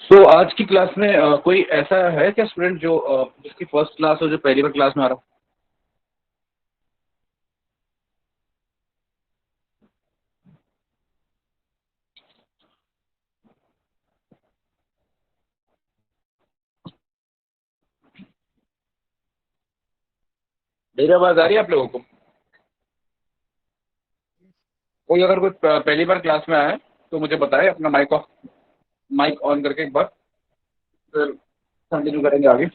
तो आज की क्लास में कोई ऐसा है क्या स्टूडेंट जो जिसकी फर्स्ट क्लास हो, जो पहली बार क्लास में आ रहा हो? मेरी आवाज आ रही है आप लोगों को? कोई अगर कोई पहली बार क्लास में आया है तो मुझे बताए, अपना माइक ऑन करके एक बार, फिर कंटिन्यू करेंगे आगे।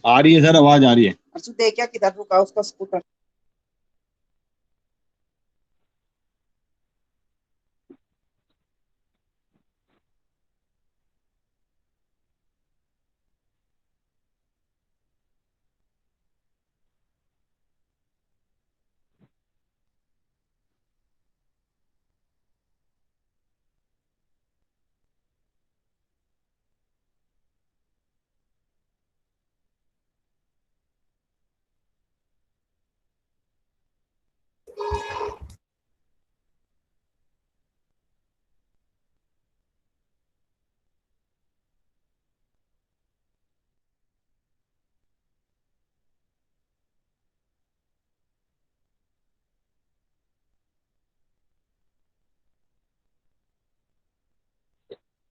आ रही है सर, आवाज आ रही है। अर्शु देख क्या किधर रुका उसका स्कूटर।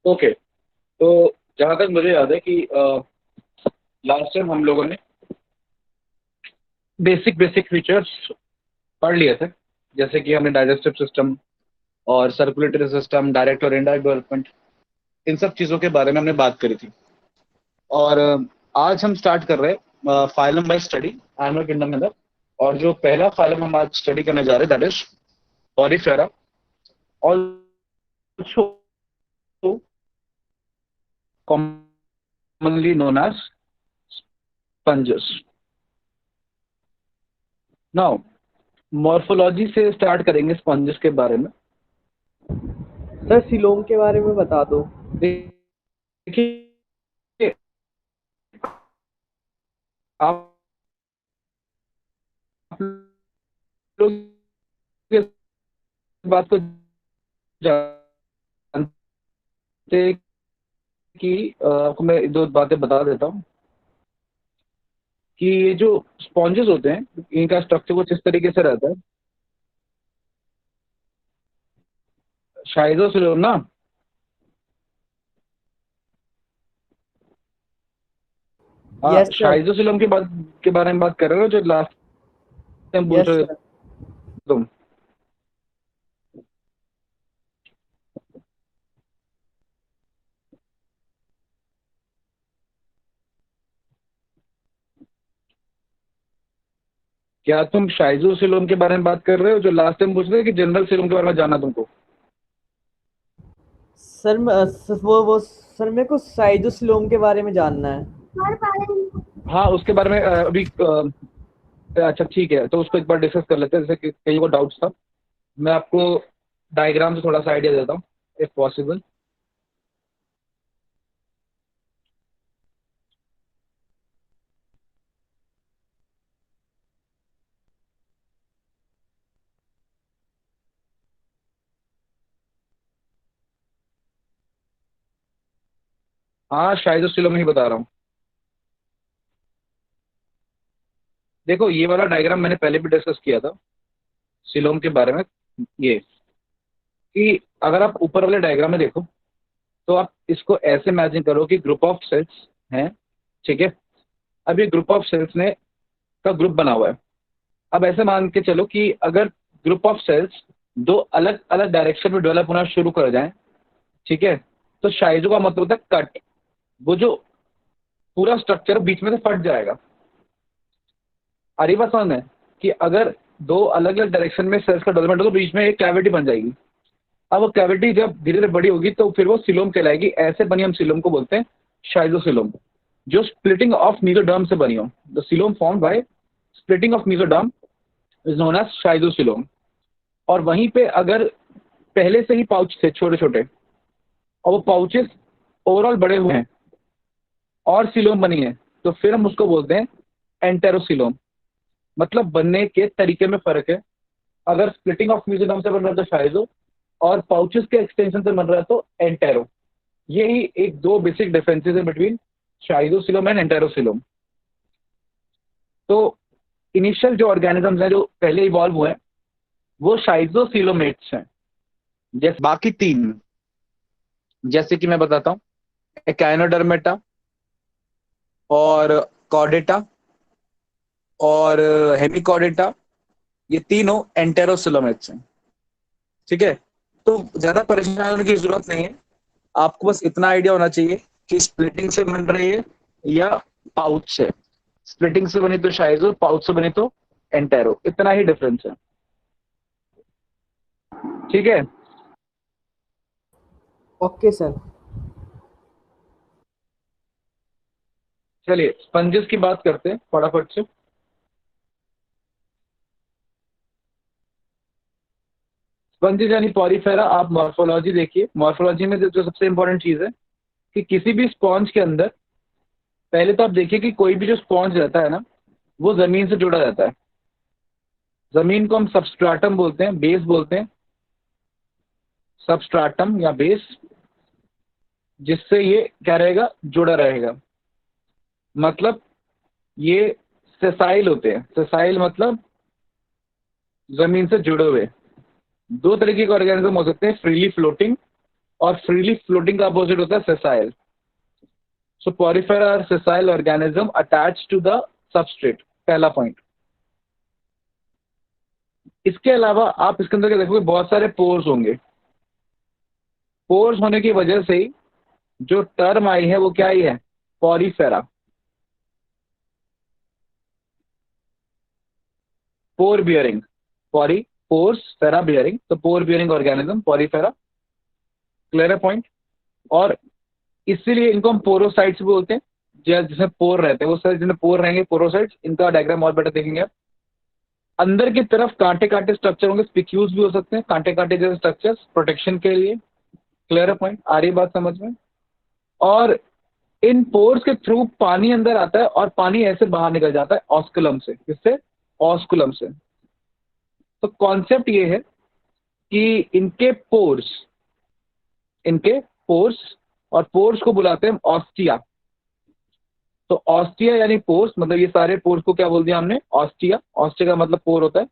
ओके, तो जहाँ तक मुझे याद है कि लास्ट टाइम हम लोगों ने बेसिक बेसिक फीचर्स पढ़ लिए थे। जैसे कि हमने डाइजेस्टिव सिस्टम और सर्कुलेटरी सिस्टम, डायरेक्ट और इनडायरेक्ट डेवलपमेंट, इन सब चीज़ों के बारे में हमने बात करी थी। और आज हम स्टार्ट कर रहे हैं phylum bye study animal kingdom के अंदर। और जो पहला फाइलम हम आज स्टडी करने जा रहे हैं that is Porifera, also commonly known as sponges. Now morphology से स्टार्ट करेंगे स्पंजेस के बारे में। सर सिलोम के बारे में बता दो। देखिए, आप लोग इस बात को जानते हैं कि आपको मैं दो बातें बता देता हूँ कि ये जो स्पॉन्जेस होते हैं इनका स्ट्रक्चर कुछ इस तरीके से रहता है। शाइजोफिलोम ना, हाँ, यस सर। शाइजोफिलोम के बारे में बात कर रहे हो जो लास्ट टाइम पूछ यस रहे थे सर। तुम। क्या तुम शाइजोफिलोम के बारे में बात कर रहे हो जो लास्ट टाइम पूछ रहे थे कि जनरल सिलोम के बारे में जानना तुमको? सर वो सर मेरे को साइजोसिलोम के बारे में जानना है। हाँ, उसके बारे में अभी अच्छा ठीक है, तो उसको एक बार डिस्कस कर लेते हैं। जैसे कि कहीं को डाउट्स था, मैं आपको डायग्राम से थोड़ा सा आइडिया देता हूँ इफ पॉसिबल। हाँ, शाइजोफिलोम ही बता रहा हूँ। देखो, ये वाला डायग्राम मैंने पहले भी डिस्कस किया था सिलोम के बारे में। ये कि अगर आप ऊपर वाले डायग्राम में देखो तो आप इसको ऐसे इमेजिन करो कि ग्रुप ऑफ सेल्स हैं, ठीक है। अब ये ग्रुप ऑफ सेल्स ने का ग्रुप बना हुआ है। अब ऐसे मान के चलो कि अगर ग्रुप ऑफ सेल्स दो अलग अलग डायरेक्शन में डेवलप होना शुरू कर जाएं, ठीक है, तो शाइजो का मतलब होता है कट। वो जो पूरा स्ट्रक्चर बीच में से फट जाएगा। और ये बात समझ में कि अगर दो अलग अलग डायरेक्शन में सेल्स का डेवलपमेंट हो तो बीच में एक कैविटी बन जाएगी। अब वो कैविटी जब धीरे धीरे बड़ी होगी तो फिर वो सिलोम कहलाएगी। ऐसे बनी हम सिलोम को बोलते हैं शाइजोसिलोम, जो स्प्लिटिंग ऑफ मीसोडर्म से बनी हो। The coelom formed by splitting of mesoderm is known as schizocoelom. और वहीं पे अगर पहले से ही पाउच थे छोटे छोटे और वो पाउचेस ओवरऑल बड़े हुए हैं और सिलोम बनी है, तो फिर हम उसको बोलते हैं एंटेरोसिलोम। मतलब बनने के तरीके में फर्क है। अगर स्प्लिटिंग ऑफ म्यूजिनम से बन रहा है तो शाइजो, और पाउचेस के एक्सटेंशन से बन रहा है तो एंटेरो। यही एक दो बेसिक डिफरेंसेस है बिटवीन शाइजोसिलोम एंड एंटेरोसिलोम। तो इनिशियल जो ऑर्गेनिजम्स हैं जो पहले इवॉल्व हुए हैं वो शाइजोसिलोमेट्स हैं। जैसे बाकी तीन, जैसे कि मैं बताता हूँ, एकाइनोडर्मेटा और कॉर्डेटा और हेमिकॉर्डेटा, ये तीनों एंटेरोसिलोमेट्स हैं। ठीक है, तो ज्यादा परेशान होने की जरूरत नहीं है, आपको बस इतना आइडिया होना चाहिए कि स्प्लिटिंग से बन रही है या पाउच से। स्प्लिटिंग से बनी तो शाइजो, पाउच से बनी तो एंटेरो, इतना ही डिफरेंस है। ठीक है, ओके सर। चलिए स्पंजेस की बात करते हैं फटाफट से। स्पंजेस यानी पॉरीफेरा, आप मॉर्फोलॉजी देखिए। मॉर्फोलॉजी में जो सबसे इंपॉर्टेंट चीज है कि किसी भी स्पॉन्ज के अंदर पहले तो आप देखिए कि कोई भी जो स्पॉन्ज रहता है ना वो जमीन से जुड़ा रहता है। जमीन को हम सबस्ट्राटम बोलते हैं, बेस बोलते हैं, सबस्ट्राटम या बेस, जिससे ये क्या रहेगा, जुड़ा रहेगा। मतलब ये सेसाइल होते हैं। सेसाइल मतलब जमीन से जुड़े हुए। दो तरीके के ऑर्गेनिज्म हो सकते हैं, फ्रीली फ्लोटिंग, और फ्रीली फ्लोटिंग का अपोजिट होता है sessile. So Porifera are sessile organism attach to the substrate, पहला पॉइंट। इसके अलावा आप इसके अंदर क्या देखोगे, बहुत सारे पोर्स होंगे। पोर्स होने की वजह से ही जो टर्म आई है वो क्या आई है, पॉरीफेरा। पोर बियरिंग, पॉरी, पोर्स, फेरा बियरिंग, तो पोर बियरिंग ऑर्गेनिज्म पॉरीफेरा। क्लियर है पॉइंट। और इसीलिए इनको हम पोरोसाइट्स भी बोलते हैं। जिसमें पोर रहते हैं, वो सारे जिसमें पोर रहेंगे पोरोसाइट्स। इनका डायग्राम और बेटर देखेंगे आप। अंदर की तरफ कांटे कांटे स्ट्रक्चर होंगे, स्पिक्यूल्स भी हो सकते हैं, कांटे कांटे जैसे स्ट्रक्चर्स प्रोटेक्शन के लिए। क्लियर है पॉइंट, आ रही बात समझ में। और इन पोर्स के थ्रू पानी अंदर आता है और पानी ऐसे बाहर निकल जाता है ऑस्कुलम से। किससे, ऑस्कुलम से। तो कॉन्सेप्ट ये है कि इनके पोर्स, और पोर्स को बुलाते हैं ऑस्टिया। तो ऑस्टिया यानी पोर्स, मतलब ये सारे पोर्स को क्या बोल दिया हमने, ऑस्टिया। ऑस्टिया का मतलब पोर होता है।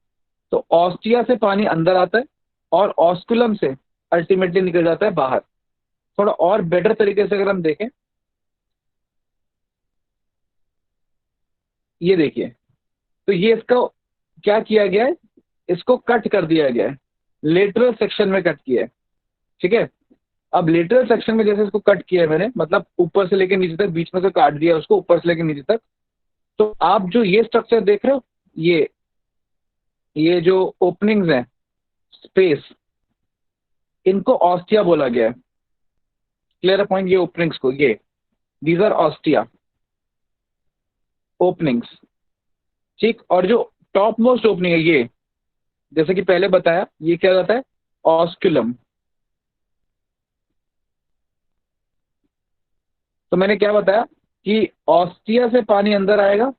तो ऑस्टिया से पानी अंदर आता है और ऑस्कुलम से अल्टीमेटली निकल जाता है बाहर। थोड़ा और बेटर तरीके से अगर हम देखें, ये देखिए, तो ये इसका क्या किया गया है, इसको कट कर दिया गया है, लेटरल सेक्शन में कट किया है। ठीक है, अब लेटरल सेक्शन में जैसे इसको कट किया है मैंने, मतलब ऊपर से लेकर नीचे तक, बीच में से काट दिया उसको ऊपर से लेकर नीचे तक। तो आप जो ये स्ट्रक्चर देख रहे हो, ये जो ओपनिंग्स हैं, स्पेस, इनको ऑस्टिया बोला गया है। क्लियर पॉइंट, ये ओपनिंग्स को, ये दीज आर ऑस्टिया ओपनिंग्स। ठीक, और जो टॉप मोस्ट ओपनिंग है ये, जैसे कि पहले बताया, ये क्या रहता है, ऑस्कुलम। तो मैंने क्या बताया कि ऑस्टिया से पानी अंदर आएगा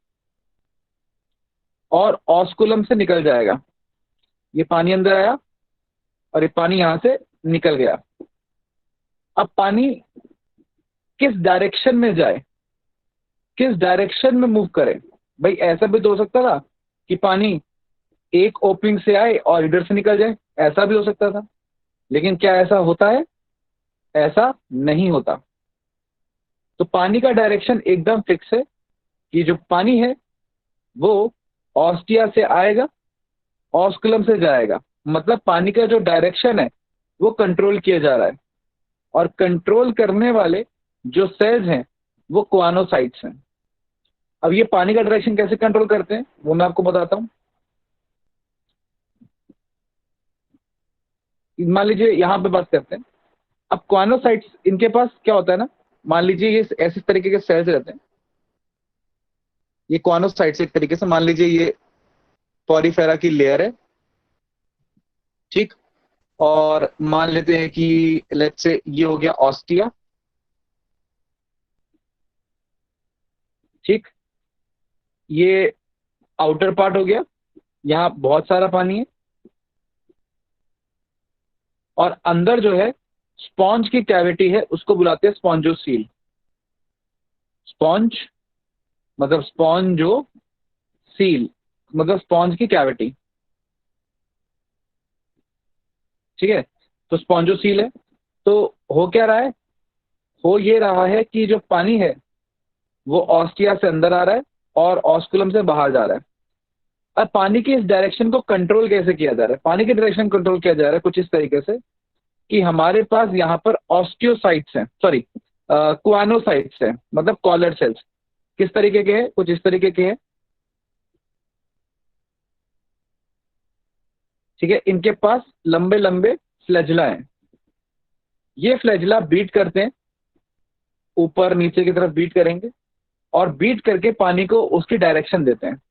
और ऑस्कुलम से निकल जाएगा। ये पानी अंदर आया और ये पानी यहां से निकल गया। अब पानी किस डायरेक्शन में जाए, किस डायरेक्शन में मूव करे। भाई ऐसा भी तो हो सकता था कि पानी एक ओपनिंग से आए और इधर से निकल जाए, ऐसा भी हो सकता था। लेकिन क्या ऐसा होता है, ऐसा नहीं होता। तो पानी का डायरेक्शन एकदम फिक्स है कि जो पानी है वो ऑस्टिया से आएगा, ऑस्कुलम से जाएगा। मतलब पानी का जो डायरेक्शन है वो कंट्रोल किया जा रहा है। और कंट्रोल करने वाले जो सेल्स हैं वो क्वानोसाइट्स हैं। अब ये पानी का डायरेक्शन कैसे कंट्रोल करते हैं वो मैं आपको बताता हूँ। मान लीजिए यहां पे बात करते हैं। अब क्वानोसाइट्स, इनके पास क्या होता है ना, मान लीजिए ये ऐसे तरीके के सेल्स रहते हैं। ये क्वानोसाइट्स एक तरीके से, मान लीजिए ये पॉरीफेरा की लेयर है। ठीक, और मान लेते हैं कि लेट्स से ये हो गया ऑस्टिया। ठीक, ये आउटर पार्ट हो गया, यहाँ बहुत सारा पानी है। और अंदर जो है स्पॉन्ज की कैविटी है, उसको बुलाते हैं स्पॉन्जोसील। स्पॉन्ज मतलब स्पॉन्जो सील मतलब स्पॉन्ज की कैविटी, ठीक है। तो स्पॉन्जोसील है। तो हो क्या रहा है, हो ये रहा है कि जो पानी है वो ऑस्टिया से अंदर आ रहा है और ऑस्कुलम से बाहर जा रहा है। अब पानी की इस डायरेक्शन को कंट्रोल कैसे किया जा रहा है, पानी की डायरेक्शन कंट्रोल किया जा रहा है कुछ इस तरीके से कि हमारे पास यहाँ पर ऑस्टियोसाइट्स हैं, सॉरी क्वानोसाइट्स हैं, मतलब कॉलर सेल्स। किस तरीके के हैं, कुछ इस तरीके के हैं, ठीक है। इनके पास लंबे लंबे फ्लैजिला हैं। ये फ्लैजिला बीट करते हैं, ऊपर नीचे की तरफ बीट करेंगे और बीट करके पानी को उसकी डायरेक्शन देते हैं।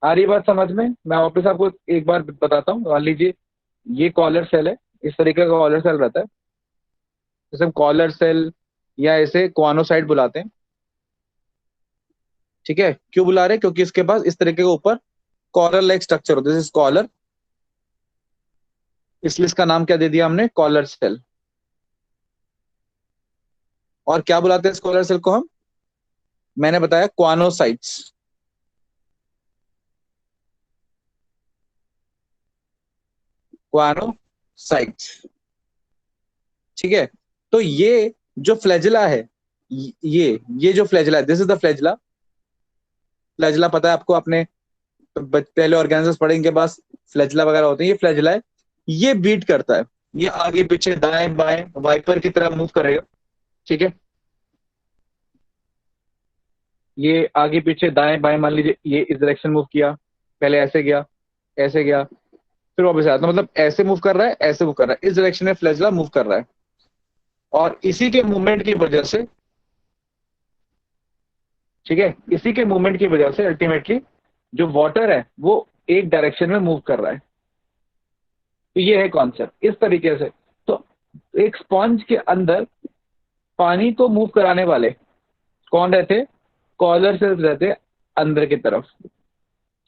आ रही बात समझ में? मैं वापस आपको एक बार बताता हूँ। मान लीजिए ये कॉलर सेल है, इस तरीके का कॉलर सेल रहता है, जैसे हम कॉलर सेल या इसे क्वानोसाइट बुलाते हैं, ठीक है। क्यों बुला रहे हैं? क्योंकि इसके पास इस तरीके के ऊपर कॉलर लाइक स्ट्रक्चर होता है, दिस इज कॉलर, इसलिए इसका नाम क्या दे दिया हमने, कॉलर सेल। और क्या बुलाते हैं इस कॉलर सेल को हम? मैंने बताया क्वानोसाइट्स। क्वानोसाइट्स, ठीक है। तो ये जो फ्लैजिला है, ये जो फ्लैजिला है, this is the flagella. Flagella पता है आपको, आपने पहले ऑर्गेनिजम्स पढ़े, इनके पास फ्लैजिला वगैरह होते हैं। ये फ्लैजिला है, ये बीट करता है, ये आगे पीछे दाएं बाएं वाइपर की तरह मूव करेगा, ठीक है। ये आगे पीछे दाएं बाएं, मान लीजिए ये इस डायरेक्शन मूव किया, पहले ऐसे गया, ऐसे गया, फिर वापस आया, तो मतलब ऐसे मूव कर रहा है, ऐसे मूव कर रहा है, इस डायरेक्शन में फ्लैजिला मूव कर रहा है। और इसी के मूवमेंट की वजह से, ठीक है, इसी के मूवमेंट की वजह से अल्टीमेटली जो वाटर है वो एक डायरेक्शन में मूव कर रहा है। तो ये है कॉन्सेप्ट इस तरीके से। तो एक स्पॉन्ज के अंदर पानी को मूव कराने वाले कौन रहते? कॉलर सेल्स रहते अंदर की तरफ,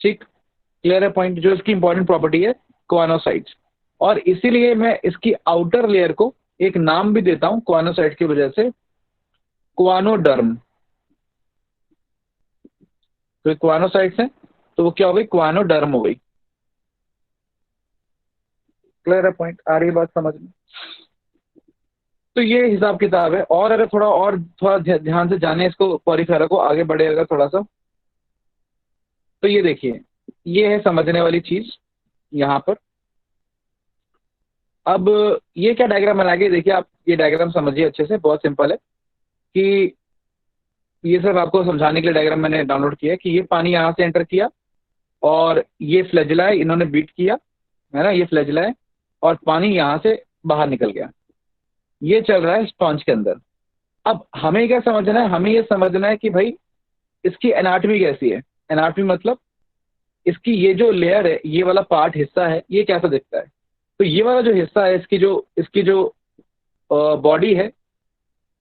ठीक। क्लियर है पॉइंट? जो इसकी इंपॉर्टेंट प्रॉपर्टी है क्वानोसाइट्स। और इसीलिए मैं इसकी आउटर लेयर को एक नाम भी देता हूं क्वानोसाइट की वजह से, क्वानोडर्म। तो क्वानोसाइट्स हैं तो वो क्या हो गई, क्वानोडर्म हो गई। क्लियर है पॉइंट? आ रही बात समझ में? तो ये हिसाब किताब है। और अगर थोड़ा ध्यान से जाने इसको, पॉलीफेरा को, आगे बढ़ेगा थोड़ा सा, तो ये देखिए, ये है समझने वाली चीज यहाँ पर। अब ये क्या डायग्राम बना के देखिए आप, ये डायग्राम समझिए अच्छे से, बहुत सिंपल है कि ये सब आपको समझाने के लिए डायग्राम मैंने डाउनलोड किया है कि ये पानी यहाँ से एंटर किया और ये फ्लैजिला है, इन्होंने बीट किया, है ना, ये फ्लैजिला है, और पानी यहाँ से बाहर निकल गया। ये चल रहा है स्पॉन्ज के अंदर। अब हमें क्या समझना है, हमें ये समझना है कि भाई इसकी एनाटॉमी कैसी है। एनाटॉमी मतलब इसकी ये जो लेयर है, ये वाला पार्ट हिस्सा है, ये कैसा दिखता है। तो ये वाला जो हिस्सा है, इसकी जो बॉडी है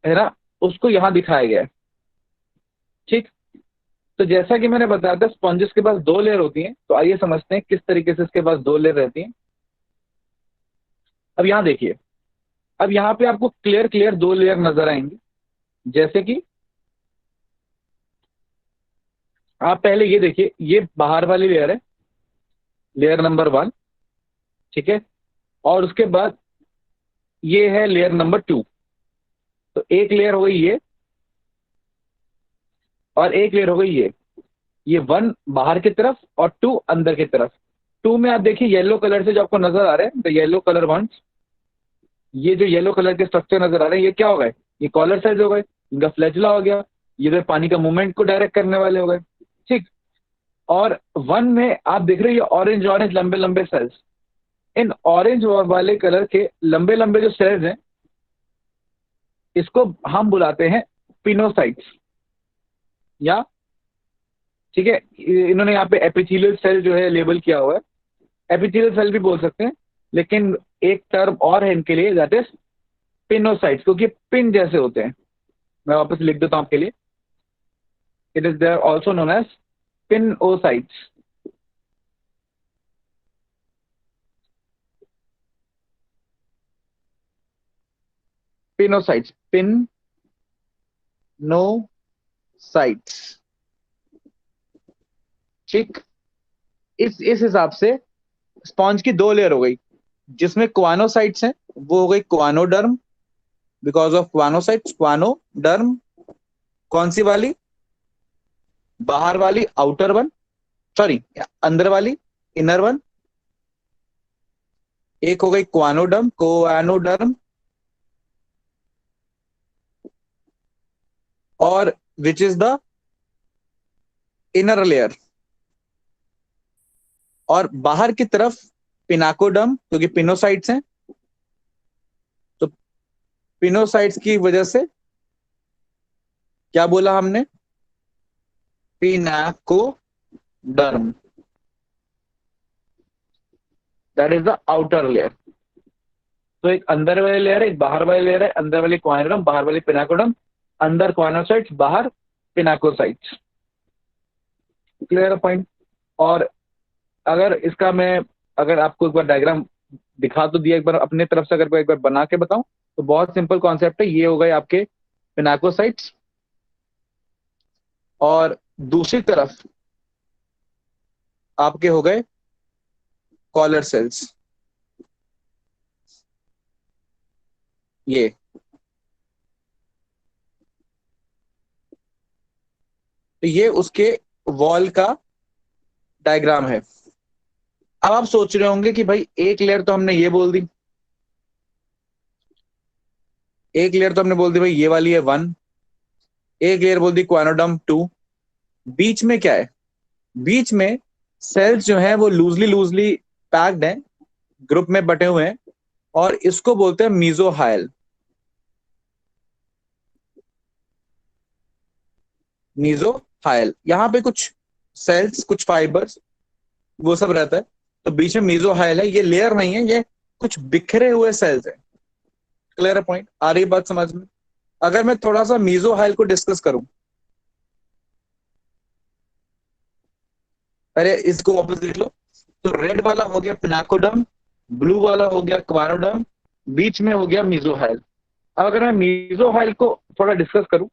ना, उसको यहाँ दिखाया गया है, ठीक। तो जैसा कि मैंने बताया था स्पॉन्जेस के पास दो लेयर होती हैं, तो आइए समझते हैं किस तरीके से इसके पास दो लेयर रहती हैं। अब यहाँ देखिए, अब यहाँ पे आपको क्लियर क्लियर दो लेयर नजर आएंगी। जैसे कि आप पहले ये देखिए, ये बाहर वाली लेयर है, लेयर नंबर 1, ठीक है। और उसके बाद ये है लेयर नंबर 2। तो एक लेयर हो गई ये, और एक लेयर हो गई ये 1 बाहर की तरफ और 2 अंदर की तरफ। 2 में आप देखिए येलो कलर से जो आपको नजर आ रहे हैं, द येलो कलर वंस, ये जो येलो कलर के स्ट्रक्चर नजर आ रहे हैं, ये क्या हो गए, ये कॉलर सेल्स हो गए, इनका फ्लैजिला हो गया, ये तो पानी का मूवमेंट को डायरेक्ट करने वाले हो गए, ठीक। और 1 में आप देख रहे हैं ये ऑरेंज ऑरेंज लंबे लंबे सेल्स। इन ऑरेंज वाले कलर के लंबे लंबे जो सेल्स हैं, इसको हम बुलाते हैं पिनोसाइट्स, या ठीक है, इन्होंने यहाँ पे एपिथेलियल सेल जो है लेबल किया हुआ है, एपिथेलियल सेल भी बोल सकते हैं, लेकिन एक टर्म और है इनके लिए, दैट इज पिनोसाइट्स, क्योंकि पिन जैसे होते हैं। मैं वापस लिख देता हूँ आपके लिए, it is there also known as pinocytes. Pinocytes, pinocytes, ठीक। इस हिसाब से स्पॉन्ज की दो लेयर हो गई, जिसमें क्वानोसाइट्स हैं वो हो गई क्वानोडर्म, बिकॉज ऑफ क्वानोसाइट्स, क्वानोडर्म। कौन सी वाली? बाहर वाली, आउटर वन, सॉरी अंदर वाली, इनर वन। एक हो गई क्वानोडर्म, क्वानोडर्म, और which is the inner layer. और बाहर की तरफ पिनाकोडर्म, क्योंकि पिनोसाइट्स हैं, तो पिनोसाइट्स की वजह से क्या बोला हमने? पिनाकोडर्म, that is the outer layer. तो एक अंदर वाली लेयर है, एक बाहर वाली लेयर है। अंदर वाली क्वानोडर्म, बाहर वाली पिनाकोडर्म। अंदर क्वानोसाइट्स, बाहर पिनाकोसाइट्स। Clear point. और अगर इसका मैं, अगर आपको एक बार डायग्राम दिखा तो दिया, एक बार अपने तरफ से अगर एक बार बना के बताऊं, तो बहुत सिंपल कॉन्सेप्ट है। ये हो गए आपके पिनाकोसाइट्स, और दूसरी तरफ आपके हो गए कॉलर सेल्स। ये तो ये उसके वॉल का डायग्राम है। अब आप सोच रहे होंगे कि भाई एक लेयर तो हमने ये बोल दी, एक लेयर तो हमने बोल दी भाई ये वाली है 1, एक लेयर बोल दी क्वानोडर्म 2, बीच में क्या है? बीच में सेल्स जो है वो लूजली लूजली पैक्ड हैं, ग्रुप में बटे हुए हैं, और इसको बोलते हैं मीजोहाइल। मीजोहाइल, यहाँ पे कुछ सेल्स, कुछ फाइबर्स, वो सब रहता है, तो बीच में मीजोहाइल है। ये लेयर नहीं है, ये कुछ बिखरे हुए सेल्स है। Clear point? आ रही बात समझ में? अगर मैं थोड़ा सा मीजोहाइल को डिस्कस करूं, अरे इसको वापस देख लो। तो रेड वाला हो गया पिनाकोडर्म, ब्लू वाला हो गया क्वानोडर्म, बीच में हो गया मीजोहाइल। अब अगर मैं मीजोहाइल को थोड़ा डिस्कस करूं,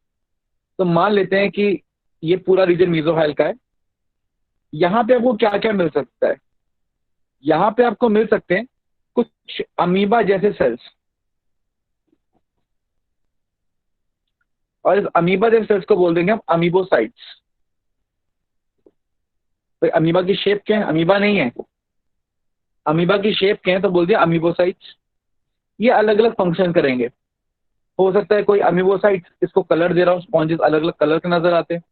तो मान लेते हैं कि ये पूरा रीजन मीजोहाइल का है। यहाँ पे आपको क्या क्या मिल सकता है? यहाँ पे आपको मिल सकते हैं कुछ अमीबा जैसे सेल्स, और इस अमीबा जैसे सेल्स को बोल देंगे हम अमीबोसाइट्स। तो अमीबा की शेप क्या है? अमीबा नहीं है, अमीबा की शेप क्या है तो बोल दिया अमीबोसाइट्स। ये अलग अलग फंक्शन करेंगे। हो सकता है कोई अमीबोसाइट इसको कलर दे रहा हूँ, स्पॉन्जेस अलग अलग कलर के नजर आते हैं,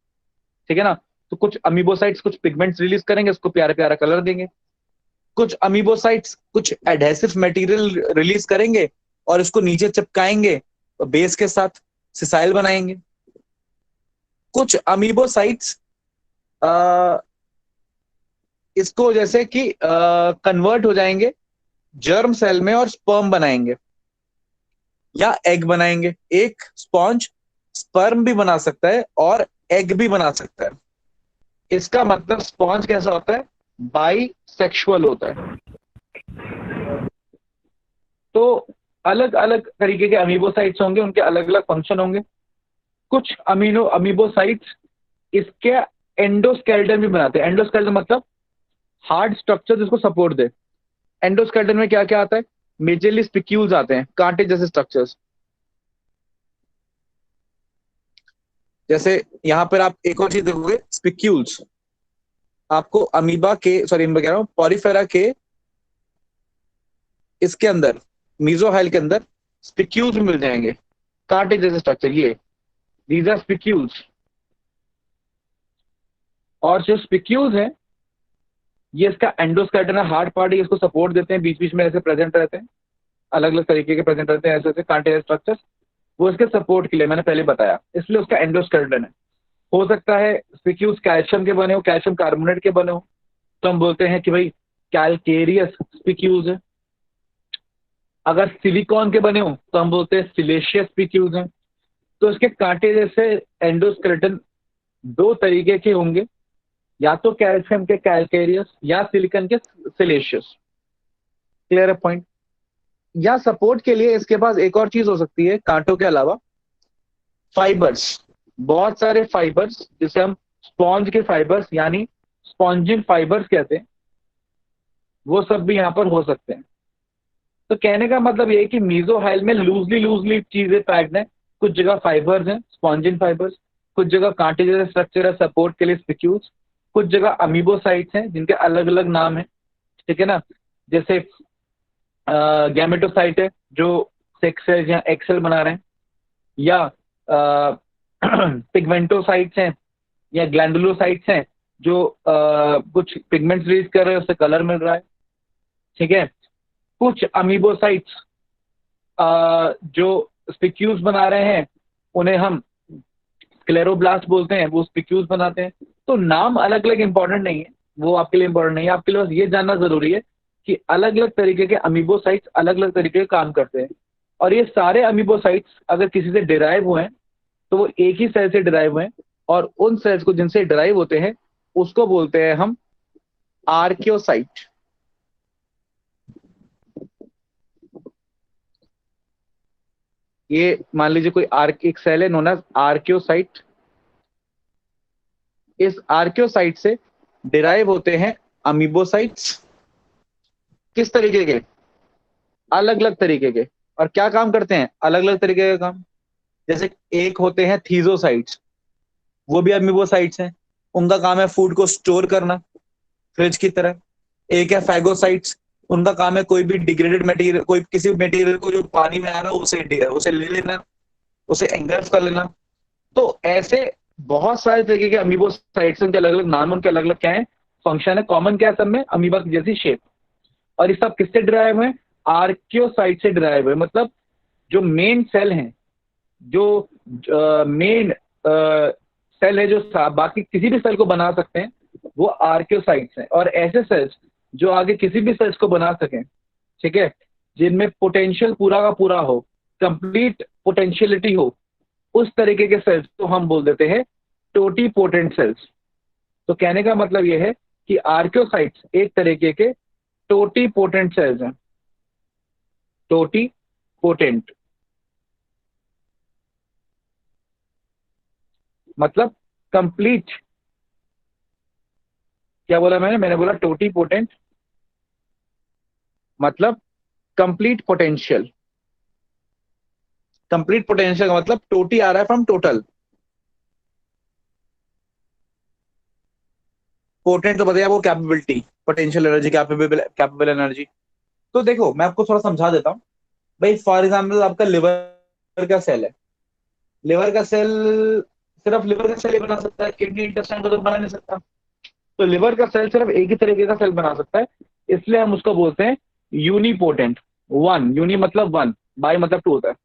ठीक है ना। तो कुछ अमीबोसाइट्स कुछ पिगमेंट्स रिलीज करेंगे, उसको प्यारा प्यारा कलर देंगे। कुछ अमीबोसाइट्स कुछ एडहेसिव मटेरियल रिलीज करेंगे और इसको नीचे चिपकाएंगे, बेस के साथ सिसाइल बनाएंगे। कुछ अमीबोसाइट्स इसको जैसे कि कन्वर्ट हो जाएंगे जर्म सेल में और स्पर्म बनाएंगे या एग बनाएंगे। एक स्पॉन्ज स्पर्म भी बना सकता है और एग भी बना सकता है। इसका मतलब स्पॉन्ज कैसा होता है? बाई सेक्सुअल होता है। तो अलग अलग तरीके के अमीबोसाइट्स होंगे, उनके अलग अलग फंक्शन होंगे। कुछ अमीबोसाइट्स इसके एंडोस्केलेटन भी बनाते हैं। एंडोस्केलेटन मतलब हार्ड स्ट्रक्चर जिसको सपोर्ट दे। एंडोस्केलेटन में क्या क्या आता है? मेजरली स्पिक्यूल्स आते हैं, कांटे जैसे स्ट्रक्चर्स। जैसे यहां पर आप एक और चीज देखोगे, स्पिक्यूल्स आपको अमीबा के, सॉरी मैं कह रहा हूं पॉरीफेरा के इसके अंदर, मीजोहाइल के अंदर स्पिक्यूल्स भी मिल जाएंगे, कांटे जैसे स्ट्रक्चर। ये दीज आर स्पिक्यूल्स। और जो स्पिक्यूल्स है ये इसका एंडोस्केलेटन है, हार्ड पार्ट, इसको सपोर्ट देते हैं, बीच बीच में ऐसे प्रेजेंट रहते हैं, अलग अलग तरीके के प्रेजेंट रहते हैं, ऐसे ऐसे कांटे जैसे स्ट्रक्चर्स। वो इसके सपोर्ट के लिए मैंने पहले बताया, इसलिए उसका एंडोस्केलेटन है। हो सकता है स्पिक्यूल्स कैल्शियम के बने हो, कैल्शियम कार्बोनेट के बने हो, तो हम बोलते हैं कि भाई कैलकेरियस स्पिक्यूल्स है। अगर सिलिकॉन के बने हो तो हम बोलते हैं सिलेशियस स्पिक्यूल्स हैं। तो इसके कांटे जैसे एंडोस्केलेटन दो तरीके के होंगे, या तो कैल्शियम के कैलकेरियस या सिलिकॉन के सिलेशियस। क्लियर है पॉइंट? या सपोर्ट के लिए इसके पास एक और चीज हो सकती है कांटों के अलावा, फाइबर्स, बहुत सारे फाइबर्स, जिसे हम स्पॉन्ज के फाइबर्स यानी स्पॉन्जिंग फाइबर्स कहते हैं, वो सब भी यहाँ पर हो सकते हैं। तो कहने का मतलब ये है कि मीजोहाइल में लूजली लूजली चीजें पैक्ड हैं, कुछ जगह फाइबर्स हैं स्पॉन्जिन फाइबर्स, कुछ जगह कांटे जैसे स्ट्रक्चर है सपोर्ट के लिए स्पिक्यूल्स, कुछ जगह अमीबोसाइट्स हैं जिनके अलग अलग नाम है, ठीक है ना, जैसे गैमेटोसाइट है जो सेक्स सेल्स या एक्सेल बना रहे हैं, या पिगमेंटोसाइट्स हैं या ग्लैंडुलोसाइट्स हैं जो कुछ पिगमेंट्स रिलीज कर रहे हैं, उससे कलर मिल रहा है, ठीक है। कुछ अमीबोसाइट्स जो स्पिक्यूल्स बना रहे हैं उन्हें हम स्क्लेरोब्लास्ट बोलते हैं, वो स्पिक्यूल्स बनाते हैं। तो नाम अलग अलग इंपॉर्टेंट नहीं है, वो आपके लिए इंपॉर्टेंट नहीं है, आपके लिए बस ये जानना जरूरी है कि अलग अलग तरीके के अमीबोसाइट्स अलग अलग तरीके के काम करते हैं, और ये सारे अमीबोसाइट्स अगर किसी से डिराइव हुए हैं तो वो एक ही सेल से डिराइव हुए हैं, और उन सेल्स को जिनसे डिराइव होते हैं उसको बोलते हैं हम आर्कियोसाइट। ये मान लीजिए कोई एक सेल है नोन एज आर्कियोसाइट, इस आर्कियोसाइट से डिराइव होते हैं अमीबोसाइट्स। किस तरीके के? अलग अलग तरीके के। और क्या काम करते हैं? अलग अलग तरीके के काम। जैसे एक होते हैं थीजोसाइट्स, वो भी अमीबोसाइट्स हैं, उनका काम है फूड को स्टोर करना फ्रिज की तरह। एक है फैगोसाइट्स, उनका काम है कोई भी डिग्रेडेड मटेरियल, कोई किसी मटेरियल को जो पानी में आ रहा है उसे ले लेना, उसे एंगल्फ कर लेना। तो ऐसे बहुत सारे तरीके के अमीबोसाइट्स, उनके अलग अलग नाम, उनके अलग अलग क्या है फंक्शन है, कॉमन क्या है सब में? अमीबा की जैसी शेप। और ये सब किससे डिराइव है? आर्कियोसाइट से डिराइव है। मतलब जो मेन सेल हैं, जो मेन सेल है जो बाकी किसी भी सेल को बना सकते हैं, वो आर्कियोसाइट्स हैं। और ऐसे सेल्स जो आगे किसी भी सेल्स को बना सकें, ठीक है, जिनमें पोटेंशियल पूरा का पूरा हो, कंप्लीट पोटेंशियलिटी हो, उस तरीके के सेल्स को हम बोल देते हैं टोटीपोटेंट सेल्स। तो कहने का मतलब यह है कि आर्कियोसाइट्स एक तरीके के टोटीपोटेंट सेल्स हैं। टोटीपोटेंट मतलब कंप्लीट, क्या बोला मैंने बोला टोटीपोटेंट मतलब कंप्लीट पोटेंशियल। कंप्लीट पोटेंशियल का मतलब टोटी आ रहा है फ्रॉम टोटल, पोटेंट तो बताया वो capability, potential energy, capable energy. तो देखो मैं आपको थोड़ा समझा देता हूँ भाई। फॉर एग्जाम्पल आपका लिवर का सेल है, लिवर का सेल सिर्फ लिवर का सेल ही बना सकता है, किडनी इंटेस्टाइन को तो बना नहीं सकता। तो लिवर का सेल सिर्फ एक ही तरीके का सेल बना सकता है, इसलिए हम उसको बोलते हैं यूनिपोटेंट। वन, यूनि मतलब वन, बाई मतलब टू होता है,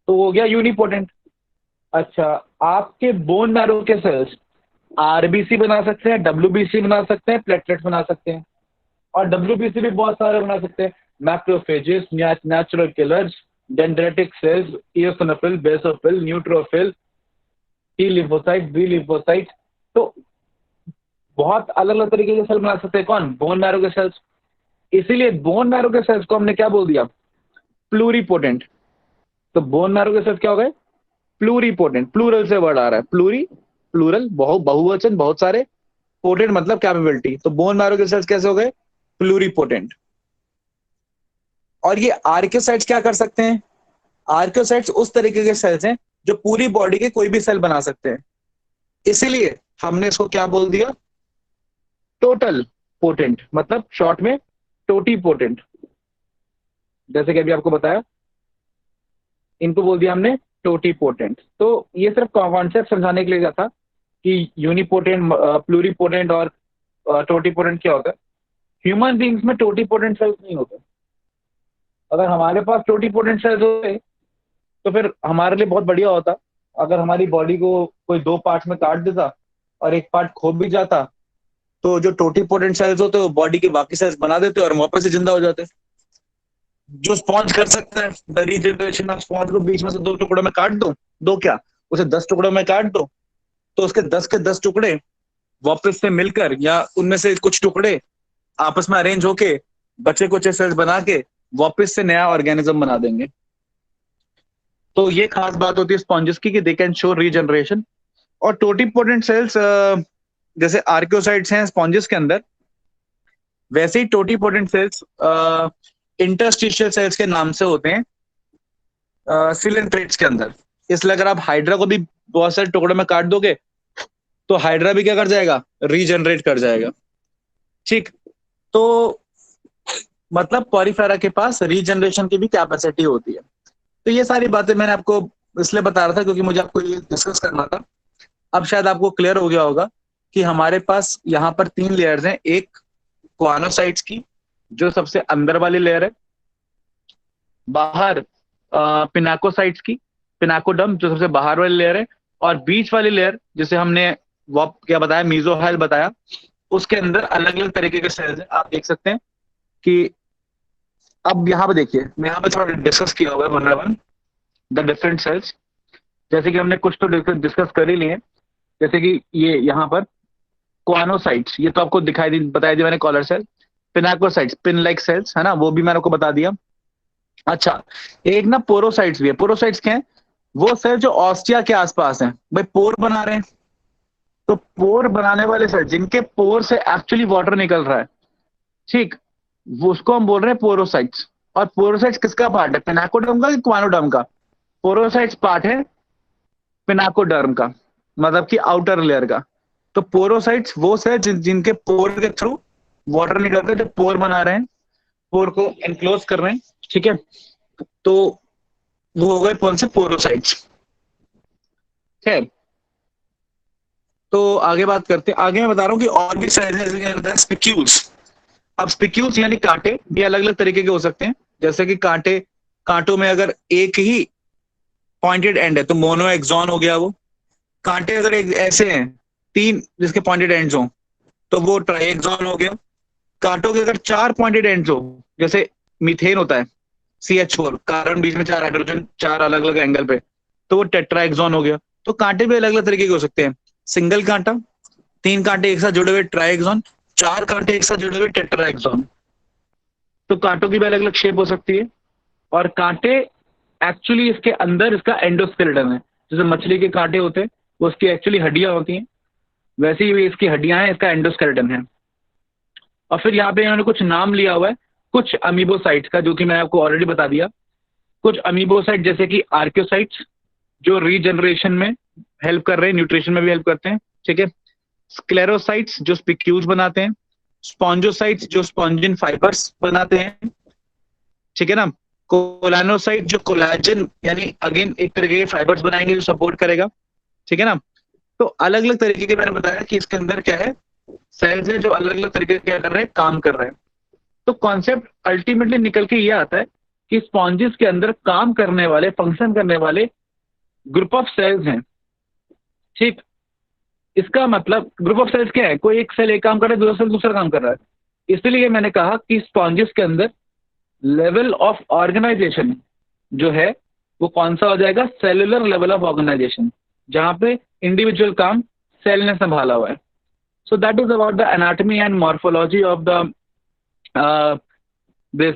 तो हो गया यूनिपोटेंट। अच्छा, आपके बोन मैरो के सेल्स आरबीसी बना सकते हैं, डब्ल्यूबीसी बना सकते हैं, प्लेटलेट्स बना सकते हैं, और डब्ल्यूबीसी भी बहुत सारे बना सकते हैं, macrophages, natural killers, dendritic cells, eosinophil, basophil, neutrophil, T lymphocyte, B lymphocyte. तो बहुत अलग अलग तरीके के सेल बना सकते हैं कौन? बोन मैरो के सेल्स। इसीलिए बोन मैरो के सेल्स को हमने क्या बोल दिया? प्लूरीपोटेंट। तो बोन मैरो के सेल्स क्या हो गए? प्लूरीपोटेंट। प्लूरल से वर्ड आ रहा है, प्लूरी प्लूरल, बहुवचन, बहुत सारे, पोटेंट मतलब कैपेबिलिटी। तो बोन मैरो के सेल्स कैसे हो गए? प्लूरीपोटेंट। और ये आर्कियोसाइट्स क्या कर सकते हैं? आर्कियोसाइट्स उस तरीके के सेल्स हैं जो पूरी बॉडी के कोई भी सेल बना सकते हैं, इसीलिए हमने इसको क्या बोल दिया? टोटल पोटेंट, मतलब शॉर्ट में टोटी पोटेंट। जैसे कि अभी आपको बताया, इनको बोल दिया हमने टोटी पोटेंट। तो ये सिर्फ कॉन्सेप्ट समझाने के लिए था कि यूनिपोटेंट, प्लूरीपोटेंट और टोटीपोटेंट क्या होता है। ह्यूमन बींग्स में टोटीपोटेंट सेल्स नहीं होते। अगर हमारे पास टोटीपोटेंट सेल्स होते तो फिर हमारे लिए बहुत बढ़िया होता। अगर हमारी बॉडी को कोई दो पार्ट्स में काट देता और एक पार्ट खो भी जाता, तो जो टोटीपोटेंट सेल्स होते वो बॉडी के बाकी सेल्स बना देते और वापस से जिंदा हो जाते। जो स्पॉन्ज कर सकता है, द रीजनरेशन ऑफ स्पॉन्ज को बीच में से दो टुकड़ों में काट दो, दो क्या उसे 10 टुकड़ों में काट दो, तो उसके 10 के 10 टुकड़े वापस से मिलकर या उनमें से कुछ टुकड़े आपस में अरेंज होके बचे कुछ सेल्स बना के वापस से नया ऑर्गेनिज्म बना देंगे। तो ये खास बात होती है स्पॉन्जेस की कि दे कैन शो रीजनरेशन। और टोटिपोटेंट सेल्स जैसे आर्कियोसाइट्स हैं स्पॉन्जेस के अंदर, वैसे ही टोटिपोटेंट सेल्स इंटरस्टिशियल सेल्स के नाम से होते हैं सिलेंट्रेट्स के अंदर। इसलिए अगर आप हाइड्रा को भी बहुत सारे टुकड़ों में काट दोगे तो हाइड्रा भी क्या कर जाएगा, रीजनरेट कर जाएगा। ठीक, तो मतलब पॉरीफेरा के पास रीजनरेशन की भी कैपेसिटी होती है। तो ये सारी बातें मैंने आपको इसलिए बता रहा था क्योंकि मुझे आपको ये डिस्कस करना था। अब शायद आपको क्लियर हो गया होगा कि हमारे पास यहाँ पर 3 लेयर्स हैं। एक क्वानोसाइट्स की जो सबसे अंदर वाली लेयर है, बाहर पिनाकोसाइट्स की, पिनाकोडर्म जो सबसे बाहर वाली लेयर है, और बीच वाली लेयर जिसे हमने वो क्या बताया, मीजोहाइल बताया, उसके अंदर अलग अलग तरीके के सेल्स हैं। आप देख सकते हैं कि अब यहाँ पे देखिए, मैं यहाँ पे थोड़ा डिस्कस किया हुआ है one by one the different cells. जैसे कि हमने कुछ तो डिस्कस कर ही लिए, जैसे कि ये यहाँ पर क्वानोसाइट्स, ये तो आपको दिखाई दी, बताया दिया मैंने, collar cell. Pinacocytes pin like cells है ना, वो भी मैंने आपको बता दिया। अच्छा, एक ना पोरोसाइट्स भी है। पोरोसाइट्स क्या है, वो सेल जो ऑस्टिया के आसपास हैं। भाई पोर बना रहे हैं, तो पोर बनाने वाले सेल जिनके पोर से एक्चुअली वाटर निकल रहा है, ठीक, वो उसको हम बोल रहे हैं पोरोसाइट्स। और पोरोसाइट्स किसका पार्ट है, पिनाकोडर्म का कि क्वानोडर्म का? पोरोसाइट्स पार्ट है पिनाकोडर्म का, मतलब कि आउटर लेयर का। तो पोरोसाइट्स वो सेल जिनके पोर के थ्रू वाटर निकल रहा है, जो पोर बना रहे हैं, पोर को एनक्लोज कर रहे हैं, ठीक है। तो वो हो गए कौन से, पोरोसाइट्स। खैर, तो आगे बात करते हैं। आगे मैं बता रहा हूँ कि और भी सेल है, जैसे स्पिक्यूल्स। अब स्पिक्यूल्स यानी कांटे भी अलग अलग तरीके के हो सकते हैं। जैसे कि कांटों में अगर एक ही पॉइंटेड एंड है तो मोनो एक्सॉन हो गया वो। कांटे अगर एक ऐसे हैं 3 जिसके पॉइंटेड एंड्स हो तो वो ट्राई एक्सॉन हो गया। कांटों के अगर 4 पॉइंटेड एंड्स हो, जैसे मीथेन होता है CH4, कार्बन बीच में 4 हाइड्रोजन, 4 अलग अलग एंगल पे, तो वो टेट्राएक्सॉन हो गया। तो कांटे भी अलग अलग तरीके के हो सकते हैं। सिंगल कांटा, 3 कांटे एक साथ जुड़े हुए ट्राइएक्सॉन, 4 कांटे एक साथ जुड़े हुए टेट्राएक्सॉन। तो कांटों की भी अलग अलग शेप हो सकती है। और कांटे एक्चुअली इसके अंदर इसका एंडोस्केलेटन है। जैसे मछली के कांटे होते हैं वो उसकी एक्चुअली हड्डियां होती हैं, वैसे ही इसकी हड्डियां हैं, इसका एंडोस्केलेटन है। और फिर यहाँ पे इन्होंने कुछ नाम लिया हुआ है कुछ अमीबोसाइट्स का, जो कि मैंने आपको ऑलरेडी बता दिया। कुछ अमीबोसाइट जैसे कि आर्कियोसाइट्स जो रीजनरेशन में हेल्प कर रहे हैं, न्यूट्रिशन में भी हेल्प करते हैं, ठीक है। स्क्लेरोसाइट्स जो स्पिक्यूल्स बनाते हैं, स्पॉन्जोसाइट्स जो स्पॉन्जिन फाइबर्स बनाते हैं, ठीक है ना। कोलानोसाइट जो कोलाजन यानी अगेन एक तरीके के फाइबर्स बनाएंगे जो सपोर्ट करेगा, ठीक है ना। तो अलग अलग तरीके के मैंने बताया कि इसके अंदर क्या है, सेल्स है जो अलग अलग तरीके के क्या कर रहे हैं, काम कर रहे हैं। तो कॉन्सेप्ट अल्टीमेटली निकल के ये आता है कि स्पॉन्जेस के अंदर काम करने वाले, फंक्शन करने वाले ग्रुप ऑफ सेल्स हैं, ठीक। इसका मतलब ग्रुप ऑफ सेल्स क्या है, कोई एक सेल एक काम कर रहा है, दूसरा सेल दूसरा काम कर रहा है। इसलिए मैंने कहा कि स्पॉन्जेस के अंदर लेवल ऑफ ऑर्गेनाइजेशन जो है वो कौन सा हो जाएगा, सेलुलर लेवल ऑफ ऑर्गेनाइजेशन, जहां पे इंडिविजुअल काम सेल ने संभाला हुआ है। So that is about the anatomy and morphology of the this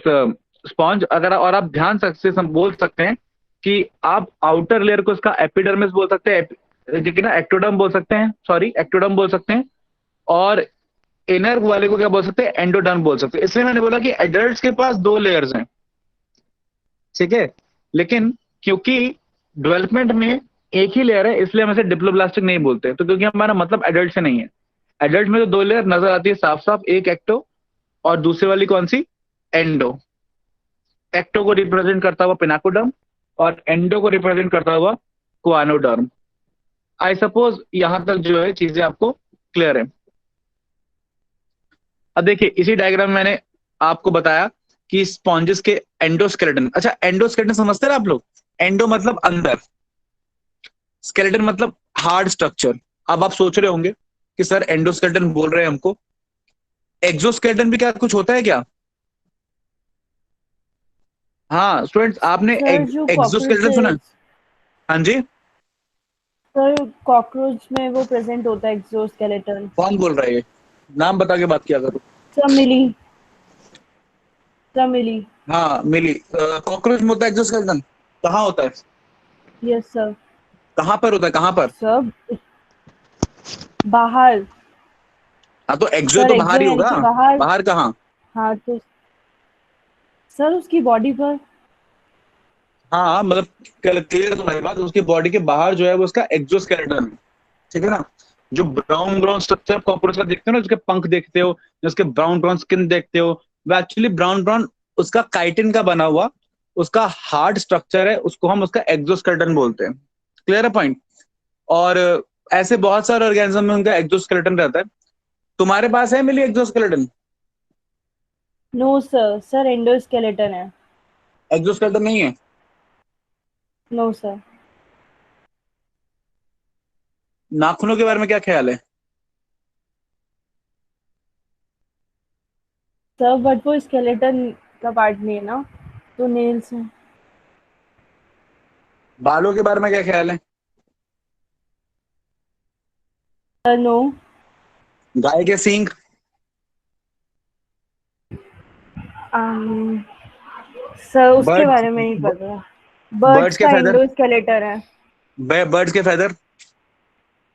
sponge. अगर और आप ध्यान से बोल सकते हैं कि आप आउटर लेयर को इसका एपिडर्मिस बोल सकते हैं, लेकिन ना एक्टोडर्म बोल सकते हैं, सॉरी एक्टोडर्म बोल सकते हैं, और इनर वाले को क्या बोल सकते हैं, एंडोडर्म बोल सकते हैं। इसलिए मैंने बोला कि एडल्ट्स के पास 2 लेयर्स हैं, ठीक है। लेकिन क्योंकि डेवलपमेंट में एक ही लेयर है इसलिए हम इसे डिप्लोब्लास्टिक नहीं बोलते। तो क्योंकि हमारा मतलब एडल्ट से नहीं है। एडल्ट में तो 2 लेयर नजर आती है साफ साफ, एक एक्टो और दूसरी वाली कौन सी, एंडो। एक्टो को रिप्रेजेंट करता हुआ पिनाकोडर्म और एंडो को रिप्रेजेंट करता हुआ क्वानोडर्म। आई सपोज यहां तक जो है चीजें आपको क्लियर है। अब देखिए इसी डायग्राम में मैंने आपको बताया कि स्पॉन्जेस के एंडोस्केलेटन। अच्छा, एंडोस्केलेटन समझते हैं आप लोग? एंडो मतलब अंदर, स्केलेटन मतलब हार्ड स्ट्रक्चर। अब आप सोच रहे होंगे कि सर एंडोस्केलेटन बोल रहे हैं हमको, एक्सोस्केलेटन भी क्या कुछ होता है क्या? हाँ स्टूडेंट्स, आपने सर जो एक्सोस्केलेटन सुना? हाँ जी, सर कॉकरोच में वो प्रेजेंट होता है एक्सोस्केलेटन। कौन बोल रहा है ये? नाम बता के बात किया करो। सर मिली। सर मिली। हाँ मिली। कॉकरोच में होता है एक्सोस्केलेटन? कहाँ होता है? Yes sir. कहाँ पर होता है, कहाँ पर? सर बाहर। हाँ तो एक्सो सर तो एक्सो बाहर ही यानी होगा। कि बाहर। बाहर कहाँ? हाँ तो सर उसकी बॉडी पर। हाँ मतलब क्लियर तो मेरी बात, उसकी बॉडी के बाहर जो है वो उसका एक्सोस्केलेटन है, ठीक है ना। जो ब्राउन ब्राउन स्ट्रक्चर कॉकरोच का देखते हो ना, उसके पंख देखते हो, उसके ब्राउन ब्राउन स्किन देखते हो, वो एक्चुअली ब्राउन ब्राउन उसका काइटिन का बना हुआ उसका हार्ड स्ट्रक्चर है, उसको हम उसका एक्सोस्केलेटन बोलते हैं। क्लियर है पॉइंट? और ऐसे बहुत सारे ऑर्गेनिज्म में उनका एक्सोस्केलेटन रहता है। तुम्हारे पास है मिली exoskeleton? No sir, sir endoskeleton है। एक्सोस्केलेटन नहीं है? No sir. नाखूनों के बारे में क्या ख्याल है? सर बट वो स्केलेटन का पार्ट नहीं है ना, तो नेल्स है। बालों के बारे में क्या ख्याल है? Sir no. गाय के सींग? सर उसके बर्ड्स? बारे में नहीं पता। बर्ड्स बर्ड्स के का फेदर? एंडोस्केलेटन है। बर्ड्स के फेदर?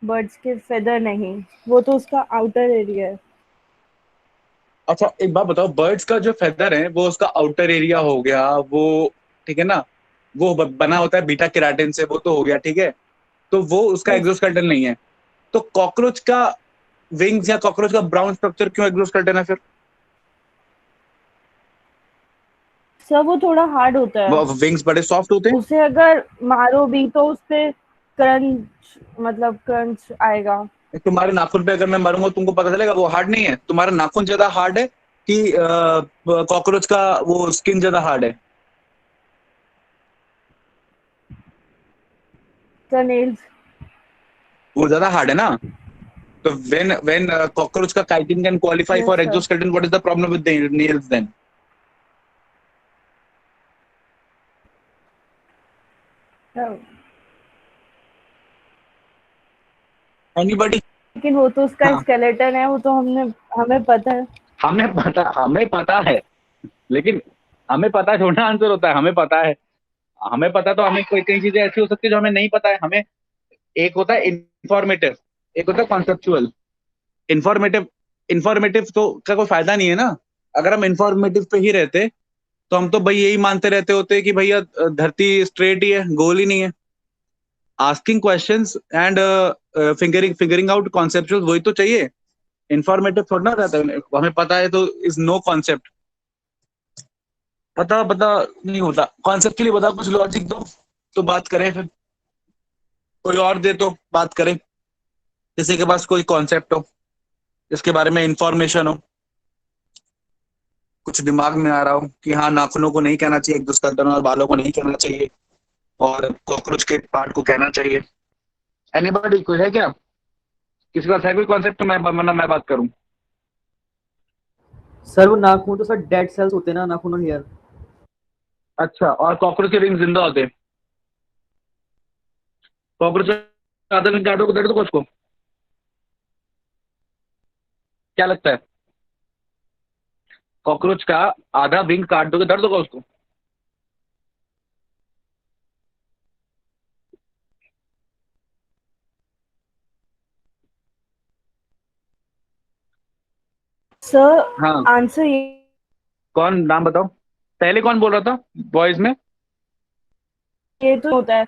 बर्ड्स के फेदर नहीं, वो तो उसका आउटर एरिया है। अच्छा एक बात बताओ, बर्ड्स का जो फेदर है वो उसका आउटर एरिया हो गया वो, ठीक है ना, वो बना होता है बीटा केराटिन से, वो तो हो गया ठीक है, तो वो उसका यस एक्सोस्केलेटन नहीं है। तो कॉकरोच का विंग्स या कॉकरोच का ब्राउन स्ट्रक्चर क्यों एक्सोस्केलेटन है फिर? सर वो थोड़ा हार्ड होता है। वो विंग्स बड़े सॉफ्ट होते हैं। उसे अगर मारो भी तो उस पे क्रंच, मतलब क्रंच आएगा। तुम्हारे नाखून पे अगर मैं मारूंगा तुमको पता चलेगा वो हार्ड नहीं है? तुम्हारा नाखून ज्यादा हार्ड है कि कॉकरोच का वो स्किन ज्यादा हार्ड है? Sir nails. वो ज्यादा हार्ड है ना। तो when cockroach का chitin can qualify yes for sir. exoskeleton, what is the problem with the nails then? Anybody? लेकिन वो तो उसका हाँ स्केलेटन है, वो तो हमें पता है। हमें पता है, लेकिन हमें पता छोड़ना आंसर होता है, हमें पता है। हमें पता तो हमें कोई कई चीजें ऐसी हो सकती है जो हमें नहीं पता है हमें। एक होता है इंफॉर्मेटिव, एक होता है कॉन्सेप्चुअल। इंफॉर्मेटिव, इंफॉर्मेटिव तो का कोई फायदा नहीं है ना। अगर हम इंफॉर्मेटिव पे ही रहते तो हम तो भाई यही मानते रहते होते कि भैया धरती स्ट्रेट ही है, गोल ही नहीं है। Asking questions and figuring out conceptual, वही तो चाहिए। इंफॉर्मेटिव थोड़ा ना रहता है, हमें पता है तो इज नो कॉन्सेप्ट। पता पता नहीं होता कॉन्सेप्ट के लिए, बता कुछ लॉजिक दो तो बात करें फिर। कोई और दे तो बात करें, किसी के पास कोई कॉन्सेप्ट हो जिसके बारे में इंफॉर्मेशन हो, कुछ दिमाग में आ रहा हो कि हाँ नाखूनों को नहीं कहना चाहिए एक दूसरा तरह, और बालों को नहीं कहना चाहिए, और कॉकरोच के पार्ट को कहना चाहिए। एनीबॉडी कोई है क्या? किसी का है कोई कॉन्सेप्ट? मैं वरना मैं बात करूं। सर वो नाखून तो सर डेड सेल्स होते हैं ना, नाखून और हेयर। अच्छा, और कॉकरोच के रिंग जिंदा होते हैं? कॉकरोच आधा दिन काटो दर्द को उसको, क्या लगता है? कॉकरोच का आधा विंग काट दोगे दर्द होगा उसको? सर हाँ। आंसर कौन, नाम बताओ। पहले कौन बोल रहा था बॉयज में? ये तो होता है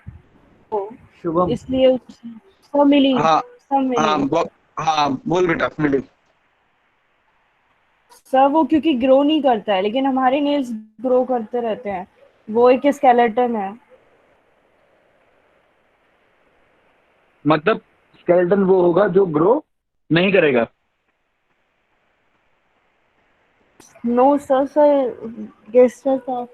वो, शुभम। इसलिए सब मिली। हाँ सब मिली। हाँ हाँ बोल बेटा मिली। सर वो क्योंकि ग्रो नहीं करता है, लेकिन हमारे नेल्स ग्रो करते रहते हैं। वो एक स्केलेटन है। मतलब स्केलेटन वो होगा जो ग्रो नहीं करेगा? नो सर, सर गेस था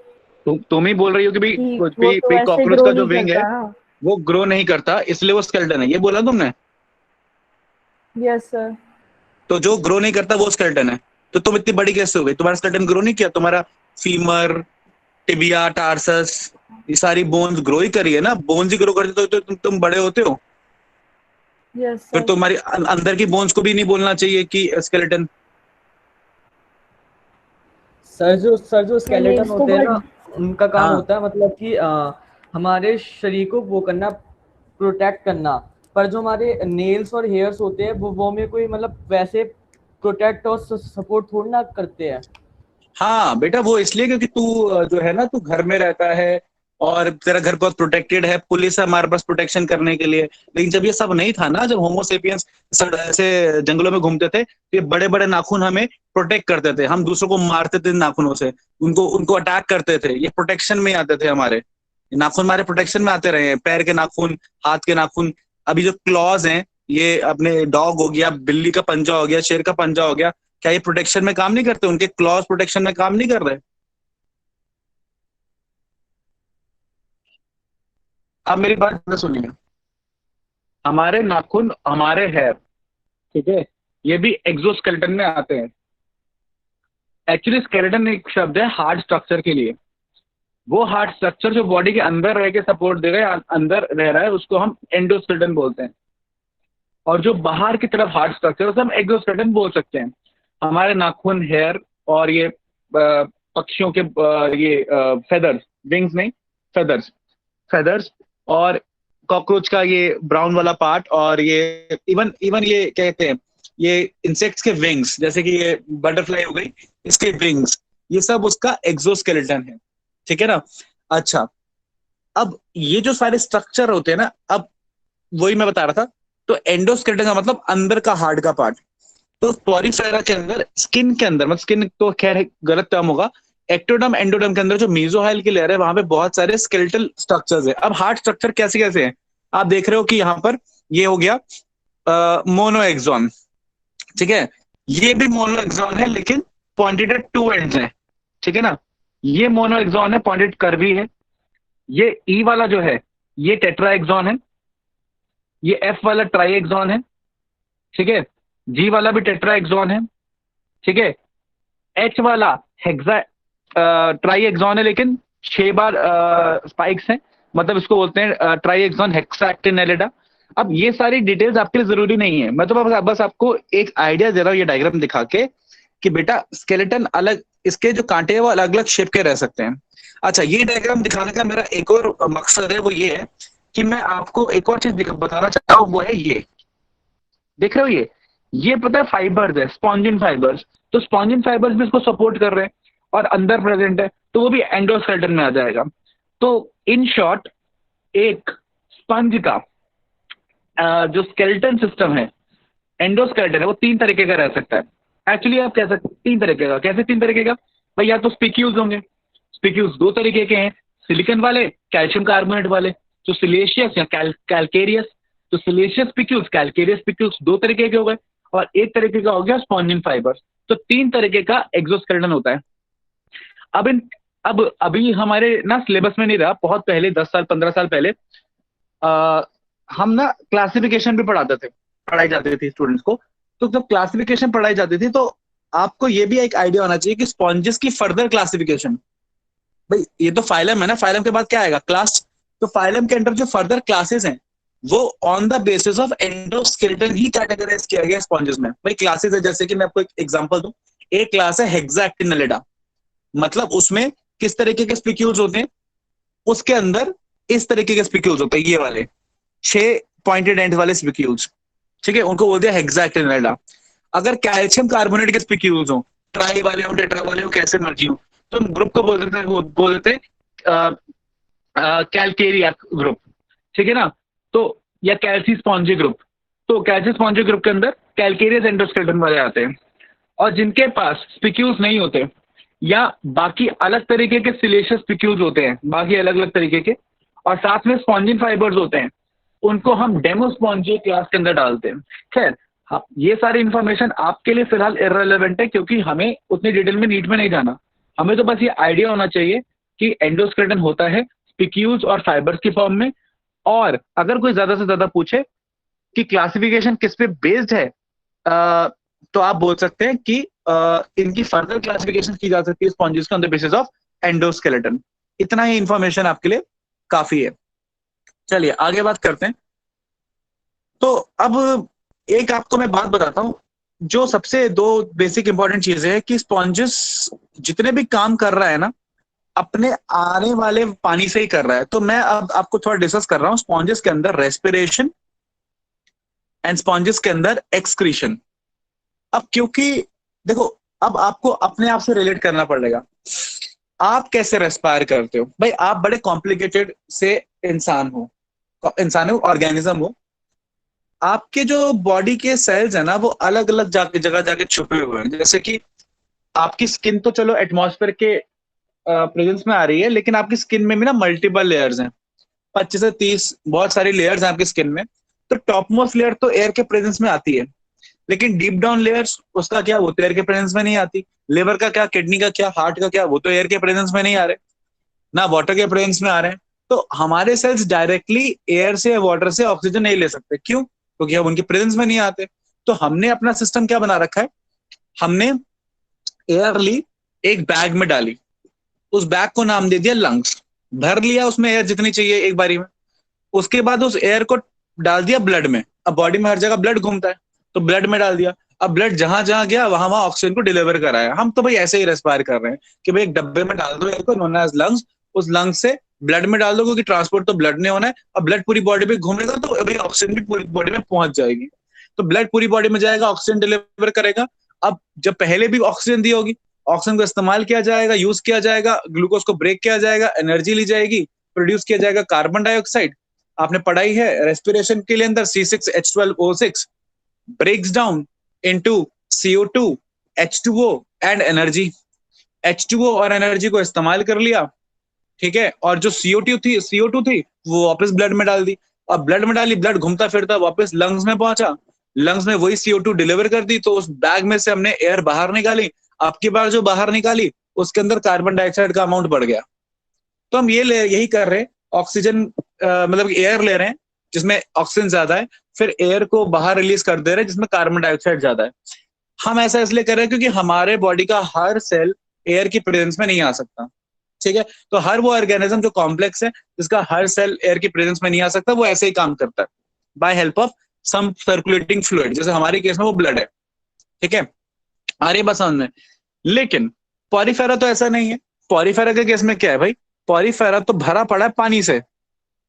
तुम ही बोल रही हो कि भाई कि कुछ वो भी, तो ऐसे कॉकरोच ग्रो का जो नहीं विंग है करता ना। वो ग्रो नहीं करता इसलिए वो स्केलेटन है, ये बोला तुमने? Yes sir. तो जो ग्रो नहीं करता वो स्केलेटन है। तो तुम इतनी बड़ी कैसे हो गई? तुम्हारा स्केलेटन ग्रो नहीं किया? तुम्हारा फीमर, टिबिया, टार्सस, ये सारी बोन्स ग्रो ही करी है ना। बोन्स ही ग्रो करते तो तुम बड़े होते हो। यस फिर सर। तुम्हारी अंदर की बोन्स को भी नहीं बोलना चाहिए कि स्केलेटन। सर जो स्केलेटन nails को होते हैं बहुत- ना, उनका काम हाँ। होता है मतलब कि हमारे शरीर को वो करना, प्रोटेक्ट करना। पर जो हमारे नेल्स और हेयर्स होते हैं वो में कोई मतलब वैसे प्रोटेक्ट और सपोर्ट थोड़ी ना करते हैं। हाँ बेटा, वो इसलिए क्योंकि तू जो है ना, तू घर में रहता है और तेरा घर बहुत प्रोटेक्टेड है, पुलिस है हमारे पास प्रोटेक्शन करने के लिए। लेकिन जब ये सब नहीं था ना, जब होमोसेपियंस ऐसे जंगलों में घूमते थे, तो ये बड़े बड़े नाखून हमें प्रोटेक्ट करते थे, हम दूसरों को मारते थे नाखूनों से, उनको उनको अटैक करते थे, ये प्रोटेक्शन में आते थे हमारे। नाखून हमारे प्रोटेक्शन में आते रहे हैं, पैर के नाखून, हाथ के नाखून। अभी जो क्लॉज हैं, ये अपने डॉग हो गया, बिल्ली का पंजा हो गया, शेर का पंजा हो गया, क्या ये प्रोटेक्शन में काम नहीं करते? उनके क्लॉज प्रोटेक्शन में काम नहीं कर रहे? अब मेरी बात ध्यान से सुनिए। हमारे नाखून, हमारे हेयर, ठीक है, ये भी एक्सोस्केलेटन में आते हैं। एक्चुअली स्केलेटन एक शब्द है हार्ड स्ट्रक्चर के लिए। वो हार्ड स्ट्रक्चर जो बॉडी के अंदर रह के सपोर्ट दे रहा है, अंदर रह रहा है, उसको हम एंडोस्केलेटन बोलते हैं। और जो बाहर की तरफ हार्ड स्ट्रक्चर, उसे हम एक्सोस्केलेटन बोल सकते हैं। हमारे नाखून, हेयर और ये पक्षियों के ये फेदर्स, विंग्स नहीं, फेदर्स, फेदर्स और कॉकरोच का ये ब्राउन वाला पार्ट, और ये इवन इवन ये क्या कहते हैं, ये इंसेक्ट्स के विंग्स, जैसे कि ये बटरफ्लाई हो गई, इसके विंग्स, ये सब उसका एक्सोस्केलेटन है। ठीक है ना? अच्छा, अब ये जो सारे स्ट्रक्चर होते हैं ना, अब वही मैं बता रहा था। तो एंडोस्केलेटन का मतलब अंदर का हार्ड का पार्ट। तो पॉरीफेरा के अंदर, स्किन के अंदर, मतलब स्किन तो खैर गलत टर्म होगा, एक्टोडर्म एंडोडर्म के अंदर जो मेसोहाइल की लेयर है, वहां पे बहुत सारे स्केलेटल स्ट्रक्चर्स है। अब हार्ड स्ट्रक्चर कैसे कैसे हैं आप देख रहे हो कि यहाँ पर ये हो गया मोनोएक्सॉन, ठीक है, ये भी मोनोएक्सॉन है लेकिन पॉइंटेड एट टू एंड्स है, ठीक है ना? ये मोनोएक्सॉन है, पॉइंटेड कर्वी है। ये ई वाला जो है, ये टेट्राएक्सॉन है। ये एफ वाला ट्राइएक्सॉन है, ठीक है। जी वाला भी टेट्राएक्सॉन है, ठीक है। एच वाला हेक्सा ट्राइएक्सॉन है, लेकिन 6 बार स्पाइक्स हैं, मतलब इसको बोलते हैं ट्राइएक्सॉन हेक्साक्टिनेलिडा। अब ये सारी डिटेल्स आपके लिए जरूरी नहीं है, मैं तो बस आपको एक आइडिया दे रहा हूँ ये डायग्राम दिखा के कि बेटा स्केलेटन अलग, इसके जो कांटे हैं वो अलग अलग शेप के रह सकते हैं। अच्छा, ये डायग्राम दिखाने का मेरा एक और मकसद है, वो ये है कि मैं आपको एक और चीज बताना चाहता हूँ, वो है ये देख रहे हो, ये पता है फाइबर्स है, स्पॉन्जिन फाइबर्स। तो स्पॉन्जिन फाइबर्स भी इसको सपोर्ट कर रहे हैं और अंदर प्रेजेंट है, तो वो भी एंडोस्केलेटन में आ जाएगा। तो इन शॉर्ट, एक स्पंज का जो स्केलेटन सिस्टम है, एंडोस्केलेटन है, वो 3 तरीके का रह सकता है। एक्चुअली आप कह सकते 3 तरीके का। कैसे 3 तरीके का भाई? या तो स्पिक्यूल्स होंगे। स्पिक्यूल्स 2 तरीके के हैं, सिलिकॉन वाले, कैल्शियम कार्बोनेट वाले। जो सिलिशियस या कैलकेरियस, तो सिलिशियस स्पिक्यूल्स, कैलकेरियस स्पिक्यूल्स 2 तरीके के हो गए, और एक तरीके का हो गया स्पॉन्जिन फाइबर्स। तो 3 तरीके का एक्सोस्केलेटन होता है। अब अभी हमारे ना सिलेबस में नहीं रहा, बहुत पहले 10 साल 15 साल पहले हम ना क्लासिफिकेशन भी पढ़ाई जाती थी स्टूडेंट्स को। तो जब क्लासिफिकेशन पढ़ाई जाती थी, तो आपको ये भी एक आइडिया होना चाहिए कि स्पॉन्जेस की फर्दर क्लासिफिकेशन, भाई ये तो फाइलम है ना, फाइलम के बाद क्या आएगा? क्लास। तो फाइलम के अंदर जो फर्दर क्लासेस हैं, वो on the basis of endoskeleton ही कैटेगराइज किया गया स्पॉन्जेस में। भाई क्लासेस है, जैसे कि मैं आपको एक एग्जांपल दूं, एक क्लास है हेक्साक्टिनेलिडा, मतलब उसमें किस तरीके के स्पिक्यूल्स होते हैं? उसके अंदर इस तरीके के स्पिक्यूल्स होते हैं, ये वाले 6 पॉइंटेड एंड वाले स्पिक्यूल्स, ठीक है, उनको बोलते हैं हेक्साक्टिनेलिडा। अगर कैल्शियम कार्बोनेट के स्पिक्यूल्स हो, ट्राई वाले हो, टेट्रा वाले हो, कैसे मर्जी हो, तो ग्रुप को बोल देते कैलकेरिया ग्रुप, ठीक है ना? तो या कैल्सी स्पॉन्जी ग्रुप। तो कैल्सी स्पॉन्जी ग्रुप के अंदर कैलकेरियस एंडोस्केलेटन वाले आते हैं। और जिनके पास स्पिक्यूल्स नहीं होते, या बाकी अलग तरीके के सिलिशियस स्पिक्यूल्स होते हैं, बाकी अलग अलग तरीके के, और साथ में स्पॉन्जिन फाइबर्स होते हैं, उनको हम डेमोस्पॉन्जी क्लास के अंदर डालते हैं। खैर, ये सारी इंफॉर्मेशन आपके लिए फिलहाल इररिलेवेंट है, क्योंकि हमें उतनी डिटेल में नीट में नहीं जाना। हमें तो बस ये आइडिया होना चाहिए कि एंडोस्केलेटन होता है स्पिक्यूल्स और फाइबर्स की फॉर्म में। और अगर कोई ज्यादा से ज्यादा पूछे कि क्लासिफिकेशन किस पे बेस्ड है, तो आप बोल सकते हैं कि इनकी फर्दर क्लासिफिकेशन की जा सकती है स्पॉन्जेस के on the basis of endoskeleton. इतना ही इंफॉर्मेशन आपके लिए काफी है। चलिए आगे बात करते हैं। तो अब एक आपको मैं बात बताता हूं, जो सबसे 2 बेसिक इंपॉर्टेंट चीजें हैं कि स्पॉन्जेस जितने भी काम कर रहा है ना अपने आने वाले पानी से ही कर रहा है। तो मैं अब आपको थोड़ा डिस्कस कर रहा हूँ स्पॉन्जेस के अंदर रेस्पिरेशन एंड स्पॉन्जेस के अंदर एक्सक्रीशन। अब क्योंकि देखो अब आपको अपने आप से रिलेट करना पड़ेगा, आप कैसे रेस्पायर करते हो भाई? आप बड़े कॉम्प्लिकेटेड से इंसान हो, ऑर्गेनिज्म हो, आपके जो बॉडी के सेल्स है ना वो अलग अलग जगह जाके छुपे हुए हैं। जैसे कि आपकी स्किन तो चलो एटमॉस्फेयर के प्रेजेंस में आ रही है, लेकिन आपकी स्किन में भी ना मल्टीपल लेयर्स हैं, 25 से 30 बहुत सारी लेयर्स हैं आपकी स्किन में। तो टॉप मोस्ट लेयर तो एयर के प्रेजेंस में आती है, लेकिन डीप डाउन लेयर्स उसका क्या, वो तो एयर के प्रेजेंस में नहीं आती। लिवर का क्या, किडनी का क्या, हार्ट का क्या, वो तो एयर के प्रेजेंस में नहीं आ रहे, ना वाटर के प्रेजेंस में आ रहे हैं। तो हमारे सेल्स डायरेक्टली एयर से या वाटर से ऑक्सीजन नहीं ले सकते। क्यों? क्योंकि हम उनके प्रेजेंस में नहीं आते। तो हमने अपना सिस्टम क्या बना रखा है, हमने एयर ली, एक बैग में डाली, उस बैग को नाम दे दिया लंग्स, भर लिया उसमें एयर जितनी चाहिए एक बारी में। उसके बाद उस एयर को डाल दिया ब्लड में। अब बॉडी में हर जगह ब्लड घूमता है, तो ब्लड में डाल दिया। अब ब्लड जहां जहां गया वहां वहां ऑक्सीजन को डिलीवर कराया। हम तो भाई ऐसे ही रेस्पायर कर रहे हैं कि भाई एक डब्बे में डाल दो एयर को, नोन एज लंग्स, उस लंग्स से ब्लड में डाल दो, क्योंकि ट्रांसपोर्ट तो ब्लड ने होना है। और ब्लड पूरी बॉडी में घूमेगा तो अभी ऑक्सीजन भी पूरी बॉडी में पहुंच जाएगी। तो ब्लड पूरी बॉडी में जाएगा, ऑक्सीजन डिलीवर करेगा। अब जब पहले भी ऑक्सीजन दी होगी, ऑक्सीजन को इस्तेमाल किया जाएगा, यूज किया जाएगा, ग्लूकोज को ब्रेक किया जाएगा, एनर्जी ली जाएगी, प्रोड्यूस किया जाएगा कार्बन डाइऑक्साइड। आपने पढ़ाई है रेस्पिरेशन के लिए अंदर C6H12O6 breaks down into CO2, H2O and energy. H2O और एनर्जी को इस्तेमाल कर लिया, ठीक है, और जो CO2 थी वो वापस ब्लड में डाल दी। और ब्लड में डाली, ब्लड घूमता फिरता वापस लंग्स में पहुंचा, लंग्स में वही CO2 डिलीवर कर दी। तो उस बैग में से हमने एयर बाहर निकाली। अब की बार जो बाहर निकाली उसके अंदर कार्बन डाइऑक्साइड का अमाउंट बढ़ गया। तो हम यही कर रहे हैं, ऑक्सीजन मतलब एयर ले रहे हैं जिसमें ऑक्सीजन ज्यादा है, फिर एयर को बाहर रिलीज कर दे रहे हैं जिसमें कार्बन डाइऑक्साइड ज्यादा है। हम ऐसा इसलिए कर रहे हैं क्योंकि हमारे बॉडी का हर सेल एयर की प्रेजेंस में नहीं आ सकता, ठीक है। तो हर वो ऑर्गेनिज्म जो कॉम्प्लेक्स है जिसका हर सेल एयर की प्रेजेंस में नहीं आ सकता, वो ऐसे ही काम करता है by help of some circulating fluid, जैसे हमारे केस में वो ब्लड है, ठीक है। आ रही बात समझ में? लेकिन पॉरीफेरा तो ऐसा नहीं है। पॉरीफेरा के केस में क्या है भाई, पॉरीफेरा तो भरा पड़ा है पानी से।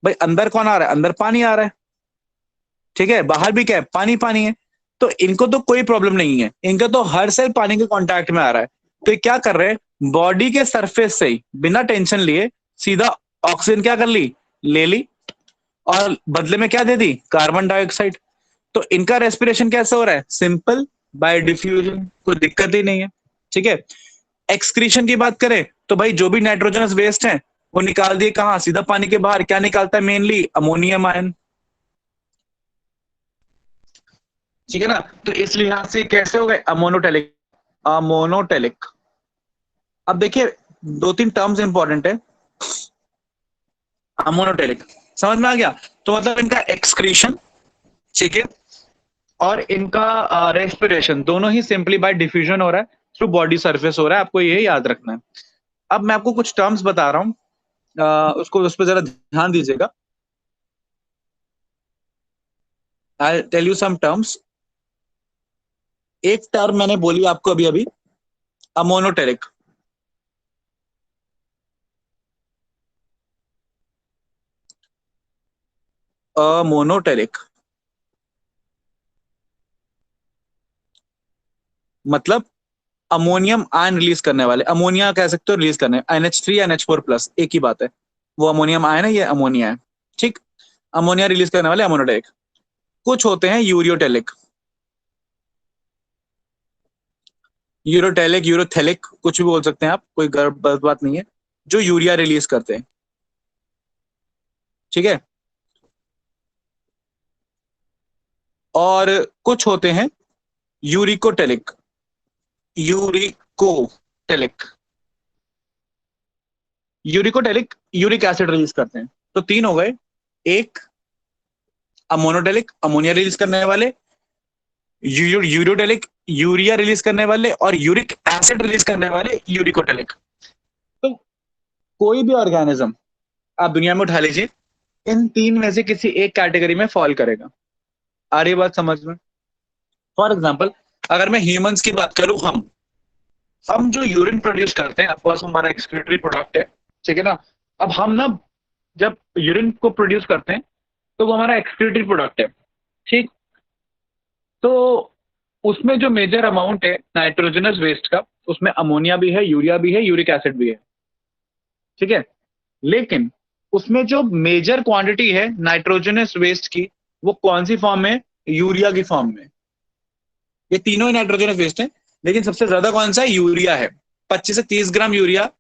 भाई अंदर कौन आ रहा है? अंदर पानी आ रहा है, ठीक है, बाहर भी क्या है, पानी पानी है। तो इनको तो कोई प्रॉब्लम नहीं है, इनका तो हर सेल पानी के कांटेक्ट में आ रहा है। तो ये क्या कर रहे हैं, बॉडी के सरफेस से ही बिना टेंशन लिए सीधा ऑक्सीजन क्या कर ली, ले ली, और बदले में क्या दे दी, कार्बन डाइऑक्साइड। तो इनका रेस्पिरेशन कैसे हो रहा है, सिंपल, बाय डिफ्यूजन, कोई दिक्कत ही नहीं है, ठीक है। एक्सक्रीशन की बात करें तो भाई जो भी नाइट्रोजनस वेस्ट है वो निकाल दिए कहां, सीधा पानी के बाहर। क्या निकालता है मेनली, अमोनियम आयन, ठीक है ना। तो इस लिहाज से कैसे हो गए, अमोनोटेलिक। अमोनोटेलिक। अब देखिए दो तीन टर्म्स इंपॉर्टेंट है। अमोनोटेलिक समझ में आ गया, तो मतलब इनका एक्सक्रीशन, ठीक है, और इनका रेस्पिरेशन दोनों ही सिंपली बाय डिफ्यूजन हो रहा है, थ्रू बॉडी सरफेस हो रहा है। आपको ये याद रखना है। अब मैं आपको कुछ टर्म्स बता रहा हूं, उसको उस पर जरा ध्यान दीजिएगा। I tell you some terms. एक टर्म मैंने बोली आपको अभी अभी, अमोनोटेरिक। अमोनोटेरिक मतलब अमोनियम आयन रिलीज करने वाले, अमोनिया कह सकते हो रिलीज करने, NH3 NH4+ एक ही बात है, वो अमोनियम आयन है, ये अमोनिया है, ठीक। अमोनिया रिलीज करने वाले अमोनोटेरिक। कुछ होते हैं यूरियोटेलिक, यूरोटेलिक, यूरोथेलिक, कुछ भी बोल सकते हैं आप, कोई गलत बात नहीं है, जो यूरिया रिलीज करते हैं, ठीक है। और कुछ होते हैं uricotelic, uricotelic, uricotelic uric acid release करते हैं। तो तीन हो गए, एक अमोनोटेलिक, अमोनिया रिलीज करने वाले, यूरोटेलिक, यूरिया रिलीज करने वाले, और यूरिक एसिड रिलीज करने वाले, यूरिकोटेलिक। तो कोई भी ऑर्गेनिज्म आप दुनिया में उठा लीजिए, इन तीन में से किसी एक कैटेगरी में फॉल करेगा। आ रही बात समझ में? फॉर एग्जाम्पल अगर मैं ह्यूमंस की बात करूं, हम हम जो यूरिन प्रोड्यूस करते हैं, ऑफकोर्स हमारा एक्सक्रीटरी प्रोडक्ट है, ठीक है ना। अब हम ना जब यूरिन को प्रोड्यूस करते हैं तो वो हमारा एक्सक्रीटरी प्रोडक्ट है, ठीक। तो उसमें जो मेजर अमाउंट है नाइट्रोजनस वेस्ट का, उसमें अमोनिया भी है, यूरिया भी है, यूरिक एसिड भी है, ठीक है। लेकिन उसमें जो मेजर क्वांटिटी है नाइट्रोजनस वेस्ट की, वो कौन सी फॉर्म में? यूरिया की फॉर्म में। ये तीनों ही नाइट्रोजनस वेस्ट है, लेकिन सबसे ज्यादा कौन सा है? यूरिया है। 25 से 30 ग्राम यूरिया,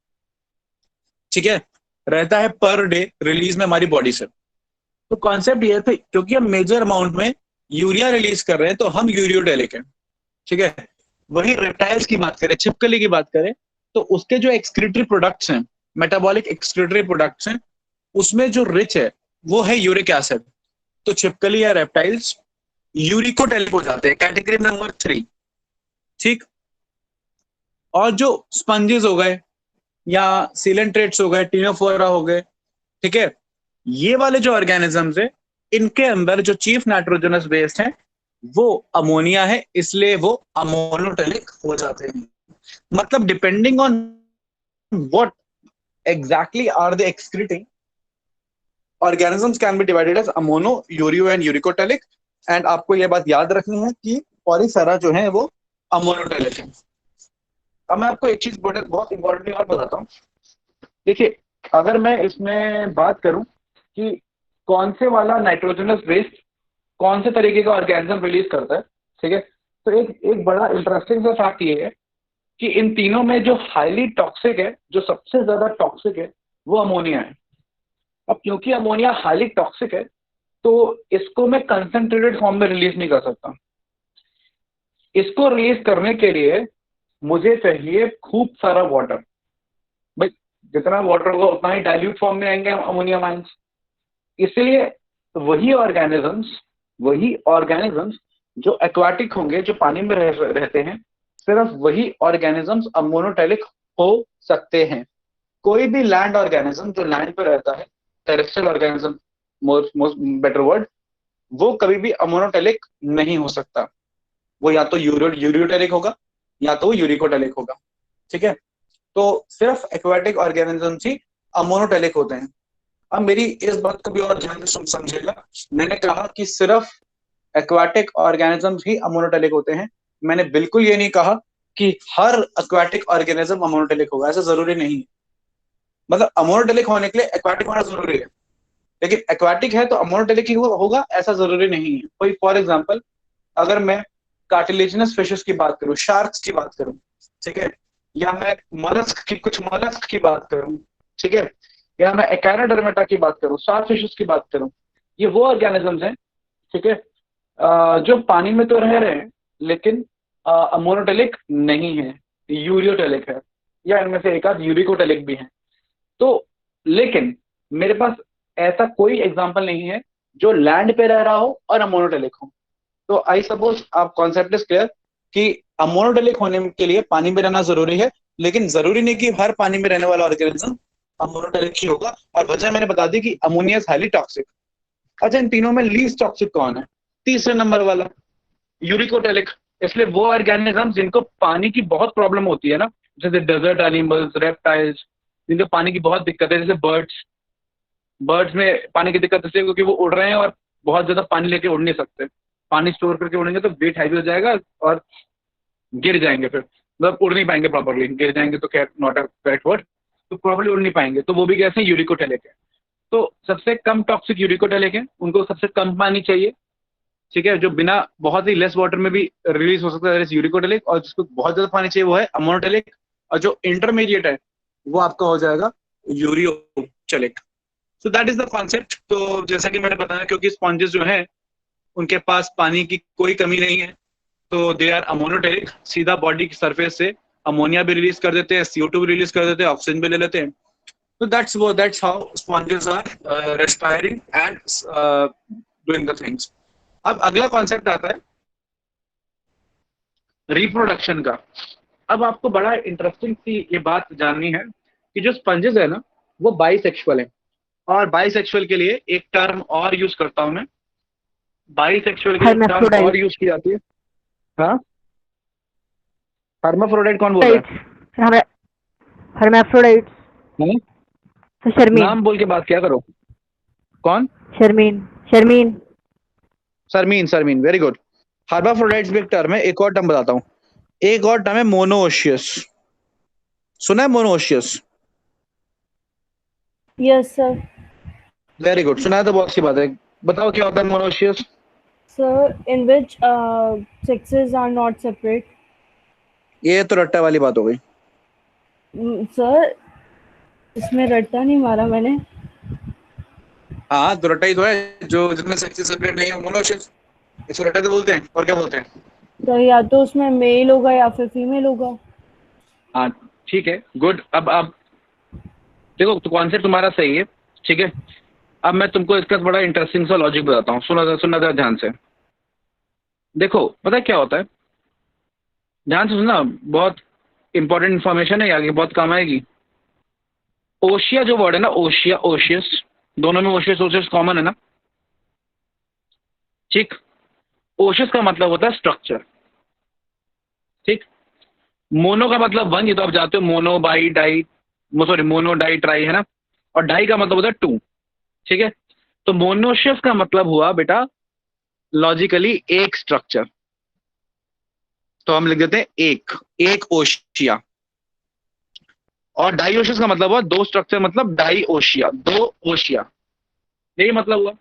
ठीक है, रहता है पर डे रिलीज में हमारी बॉडी से। तो कॉन्सेप्ट ये थे, क्योंकि हम मेजर अमाउंट में यूरिया रिलीज कर रहे हैं तो हम यूरियोडेलिक हैं, ठीक है। वही रेप्टाइल्स की बात करें, छिपकली की बात करें, तो उसके जो एक्सक्रीटरी प्रोडक्ट्स हैं, मेटाबॉलिक एक्सक्रीटरी प्रोडक्ट्स हैं, उसमें जो रिच है वो है यूरिक एसिड। तो छिपकली या रेप्टाइल्स यूरिकोटेलिक हो जाते हैं, कैटेगरी नंबर 3, ठीक। और जो स्पंजेस हो गए या सीलेंट्रेट्स हो गए, टीनोफोरा हो गए, ठीक है, ये वाले जो ऑर्गेनिजम्स है, इनके अंदर जो चीफ नाइट्रोजनस वेस्ट है वो अमोनिया है, इसलिए वो अमोनोटेलिक हो जाते हैं। मतलब depending on what exactly are they excreting, organisms can be divided as ammono, ureo and uricotelic. And आपको यह बात याद रखनी है कि पॉलीफेरा जो है वो अमोनोटेलिक है। अब मैं आपको एक चीज बहुत इंपॉर्टेंट और बताता हूँ। देखिए, अगर मैं इसमें बात करूं कि कौन से वाला नाइट्रोजनस वेस्ट कौन से तरीके का ऑर्गेनिज्म रिलीज करता है, ठीक है, तो एक बड़ा इंटरेस्टिंग सा फैक्ट ये है कि इन तीनों में जो हाईली टॉक्सिक है, जो सबसे ज्यादा टॉक्सिक है, वो अमोनिया है। अब क्योंकि अमोनिया हाईली टॉक्सिक है, तो इसको मैं कंसंट्रेटेड फॉर्म में रिलीज नहीं कर सकता। इसको रिलीज करने के लिए मुझे चाहिए खूब सारा वाटर। भाई, जितना वाटर होगा उतना ही डाइल्यूट फॉर्म में आएंगे अमोनियम आयंस। इसलिए वही ऑर्गेनिजम्स जो एक्वाटिक होंगे, जो पानी में रहते हैं, सिर्फ वही ऑर्गेनिजम्स अमोनोटेलिक हो सकते हैं। कोई भी लैंड ऑर्गेनिज्म जो लैंड पे रहता है, terrestrial organism most better word, वो कभी भी अमोनोटेलिक नहीं हो सकता। वो या तो यूरियोटेलिक होगा या तो यूरिकोटेलिक होगा, ठीक है। तो सिर्फ एक्वाटिक ऑर्गेनिजम्स ही अमोनोटेलिक होते हैं। अब मेरी इस बात को भी और ध्यान से समझिएगा, मैंने कहा कि सिर्फ एक्वाटिक ऑर्गेनिजम्स ही अमोनोटेलिक होते हैं। मैंने बिल्कुल ये नहीं कहा कि हर एक्वाटिक ऑर्गेनिज्म अमोनोटेलिक होगा, ऐसा जरूरी नहीं है। मतलब अमोनोटेलिक होने के लिए एक्वाटिक होना जरूरी है, लेकिन एक्वाटिक है तो अमोनोटेलिक ही होगा ऐसा जरूरी नहीं है। कोई फॉर एग्जांपल, अगर मैं कार्टिलेजिनस फिशेस की बात करूं, शार्क्स की बात करूं, ठीक है, या मैं कुछ मोलस्क की बात करूं, ठीक है, या मैं एकाइनोडर्मेटा की बात करूं, स्टार फिशेस की बात करूं, ये वो ऑर्गेनिजम्स हैं, ठीक है, जो पानी में तो रह रहे हैं लेकिन अमोनोटेलिक नहीं है, यूरियोटेलिक है, या इनमें से एक आध यूरिकोटेलिक भी है। तो लेकिन मेरे पास ऐसा कोई एग्जाम्पल नहीं है जो लैंड पे रह रहा हो और अमोनोटेलिक हो। तो आई सपोज आप कॉन्सेप्ट इज क्लियर कि अमोनोटेलिक होने के लिए पानी में रहना जरूरी है, लेकिन जरूरी नहीं कि हर पानी में रहने वाला ऑर्गेनिज्म अमोनोटेलिक ही होगा। और वजह मैंने बता दी कि अमोनिया इज हाईली टॉक्सिक। अच्छा, इन तीनों में लीस्ट टॉक्सिक कौन है? तीसरे नंबर वाला, यूरिकोटेलिक। इसलिए वो ऑर्गेनिज्म जिनको पानी की बहुत प्रॉब्लम होती है ना, जैसे डेजर्ट एनिमल्स, रेप्टाइल्स, जिनको पानी की बहुत दिक्कत है, जैसे बर्ड्स में पानी की दिक्कत इसलिए क्योंकि वो उड़ रहे हैं और बहुत ज्यादा पानी लेके उड़ नहीं सकते। पानी स्टोर करके उड़ेंगे तो वेट हैवी हो जाएगा और गिर जाएंगे, फिर मतलब उड़ नहीं पाएंगे प्रॉपरली। गिर जाएंगे तो क्या, नॉट अ करेक्ट वर्ड, तो प्रॉपरली उड़ नहीं पाएंगे। तो वो भी कैसे यूरिकोटेलिक है। तो सबसे कम टॉक्सिक यूरिकोटेलिक है, उनको सबसे कम पानी चाहिए, ठीक है, जो बिना बहुत ही लेस वाटर में भी रिलीज हो सकता है यूरिकोटेलिक, और जिसको बहुत ज्यादा पानी चाहिए वो है अमोनोटेलिक, और जो इंटरमीडिएट है वो आपका हो जाएगा ureotelic. So that is the concept. तो जैसा कि मैंने बताया, क्योंकि स्पॉन्जेस जो है उनके पास पानी की कोई कमी नहीं है, तो दे आर अमोनोटेलिक। सीधा बॉडी की सरफेस से अमोनिया भी रिलीज कर देते हैं, CO2 भी रिलीज कर देते हैं, ऑक्सीजन भी ले लेते हैं। तो that's how sponges are respiring and doing the things. अब अगला कॉन्सेप्ट आता है रिप्रोडक्शन का। अब आपको बड़ा इंटरेस्टिंग सी ये बात जाननी है कि जो स्पंजेस है ना, वो बाइसेक्सुअल है। और बाइसेक्सुअल के लिए एक टर्म और यूज करता हूं मैं, बाइसेक्सुअल के लिए टर्म और यूज की जाती है। हाँ, हर्माफ्रोडाइट कौन बोल रहा है? hermaphrodites. नहीं, So Sharmeen. नाम बोल के बात क्या करो। कौन? Sharmeen. Sharmeen, very good. Hermaphrodites भी एक टर्म है। एक और टर्म बताता हूँ, एक और टर्म है मोनोओशियस। सुना है मोनोओशियस? Yes, sir. वेरी गुड, सुना है तो बहुत अच्छी बात है। बताओ क्या होता है मोनोओशियस? Sir, in which sexes are not separate. ये तो रट्टा वाली बात हो गई। Sir, इसमें रट्टा नहीं मारा मैंने। हाँ, तो रट्टा ही तो है, जो जिसमें सेक्सेस सेपरेट नहीं है मोनोओशियस, इसको रट्टा तो बोलते हैं। और क्या बोलते हैं? तो या तो उसमें मेल होगा या फिर फीमेल होगा। हाँ ठीक है, गुड। अब देखो, तो कॉन्सेप्ट तुम्हारा सही है, ठीक है। अब मैं तुमको इसका बड़ा इंटरेस्टिंग सा लॉजिक बताता हूँ, सुनना जरा ध्यान से। देखो पता है क्या होता है, ध्यान से सुनना, बहुत इंपॉर्टेंट इन्फॉर्मेशन है, आगे बहुत काम आएगी। ओशिया जो वर्ड है ना, ओशिया ओशियस, दोनों में ओशियस ओशियस कॉमन है ना, ठीक। ओशियस का मतलब होता है स्ट्रक्चर, ठीक। मोनो का मतलब वन, ये तो आप जानते हो, mono bi di, sorry mono di tri है ना, और डाई का मतलब होता है टू, ठीक है। तो मोनोशियस का मतलब हुआ बेटा लॉजिकली एक स्ट्रक्चर, तो हम लिख देते हैं एक ओशिया। और डाइओशियस का मतलब हुआ दो स्ट्रक्चर, मतलब डाई ओशिया, दो ओशिया, यही मतलब हुआ।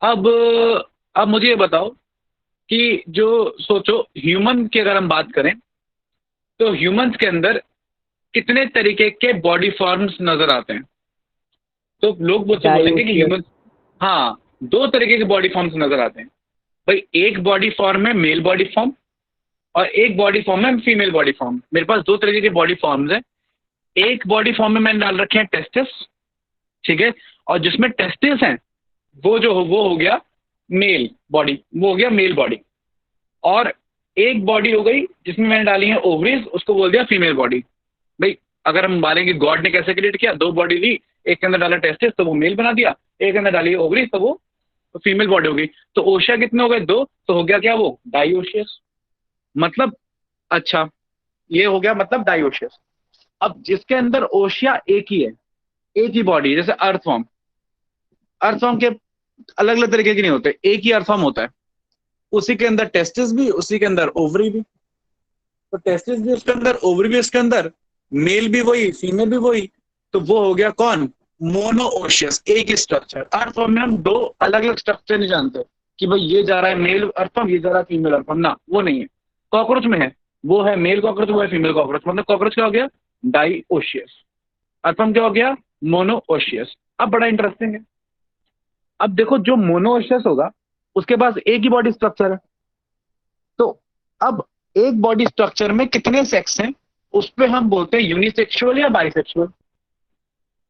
अब मुझे ये बताओ कि जो सोचो ह्यूमन की अगर हम बात करें, तो ह्यूमंस के अंदर कितने तरीके के बॉडी फॉर्म्स नजर आते हैं? तो लोग मुझसे बोलेंगे कि ह्यूमन, हाँ, दो तरीके के बॉडी फॉर्म्स नजर आते हैं भाई। एक बॉडी फॉर्म है मेल बॉडी फॉर्म, और एक बॉडी फॉर्म है फीमेल बॉडी फॉर्म। मेरे पास दो तरीके के बॉडी फॉर्म्स हैं। एक बॉडी फॉर्म में मैंने डाल रखे हैं टेस्टिस, ठीक है, और जिसमें टेस्टिस हैं वो हो गया मेल बॉडी, वो हो गया मेल बॉडी। और एक बॉडी हो गई जिसमें मैंने डाली है ओवरीज, उसको बोल दिया फीमेल बॉडी। भाई अगर हम मानेंगे गॉड ने कैसे क्रिएट किया, दो बॉडी ली, एक के अंदर डाला टेस्टिस तो वो मेल बना दिया, एक के अंदर डाली ओवरीज तो वो फीमेल बॉडी हो गई। तो ओशिया कितने हो गए? दो, तो हो गया क्या वो डाइओशियस, मतलब अच्छा, ये हो गया मतलब डाइओशियस। अब जिसके अंदर ओशिया एक ही है, एक ही बॉडी, जैसे अर्थवॉर्म, अर्थवॉर्म के अलग अलग तरीके के नहीं होते, एक ही अर्थवॉर्म होता है, उसी के अंदर टेस्टिस भी, उसी के अंदर ओवरी भी। तो टेस्टिस भी उसके अंदर, ओवरी भी उसके अंदर, मेल भी वही फीमेल भी वही, तो वो हो गया कौन? मोनोओशियस, एक ही स्ट्रक्चर। अर्थवॉर्म में हम दो अलग अलग स्ट्रक्चर नहीं जानते कि भाई ये जा रहा है मेल अर्थवॉर्म, ये जा रहा है फीमेल अर्थवॉर्म, ना वो नहीं है। कॉकरोच में है, वो है मेल कॉकरोच, वो है फीमेल कॉकरोच, मतलब कॉकरोच क्या हो गया? डाइओशियस। अर्थवॉर्म क्या हो गया? मोनोओशियस। अब बड़ा इंटरेस्टिंग है, अब देखो जो मोनोओशियस होगा उसके पास एक ही बॉडी स्ट्रक्चर है, तो अब एक बॉडी स्ट्रक्चर में कितने सेक्स हैं उस पे हम बोलते हैं यूनिसेक्सुअल या बाइसेक्सुअल।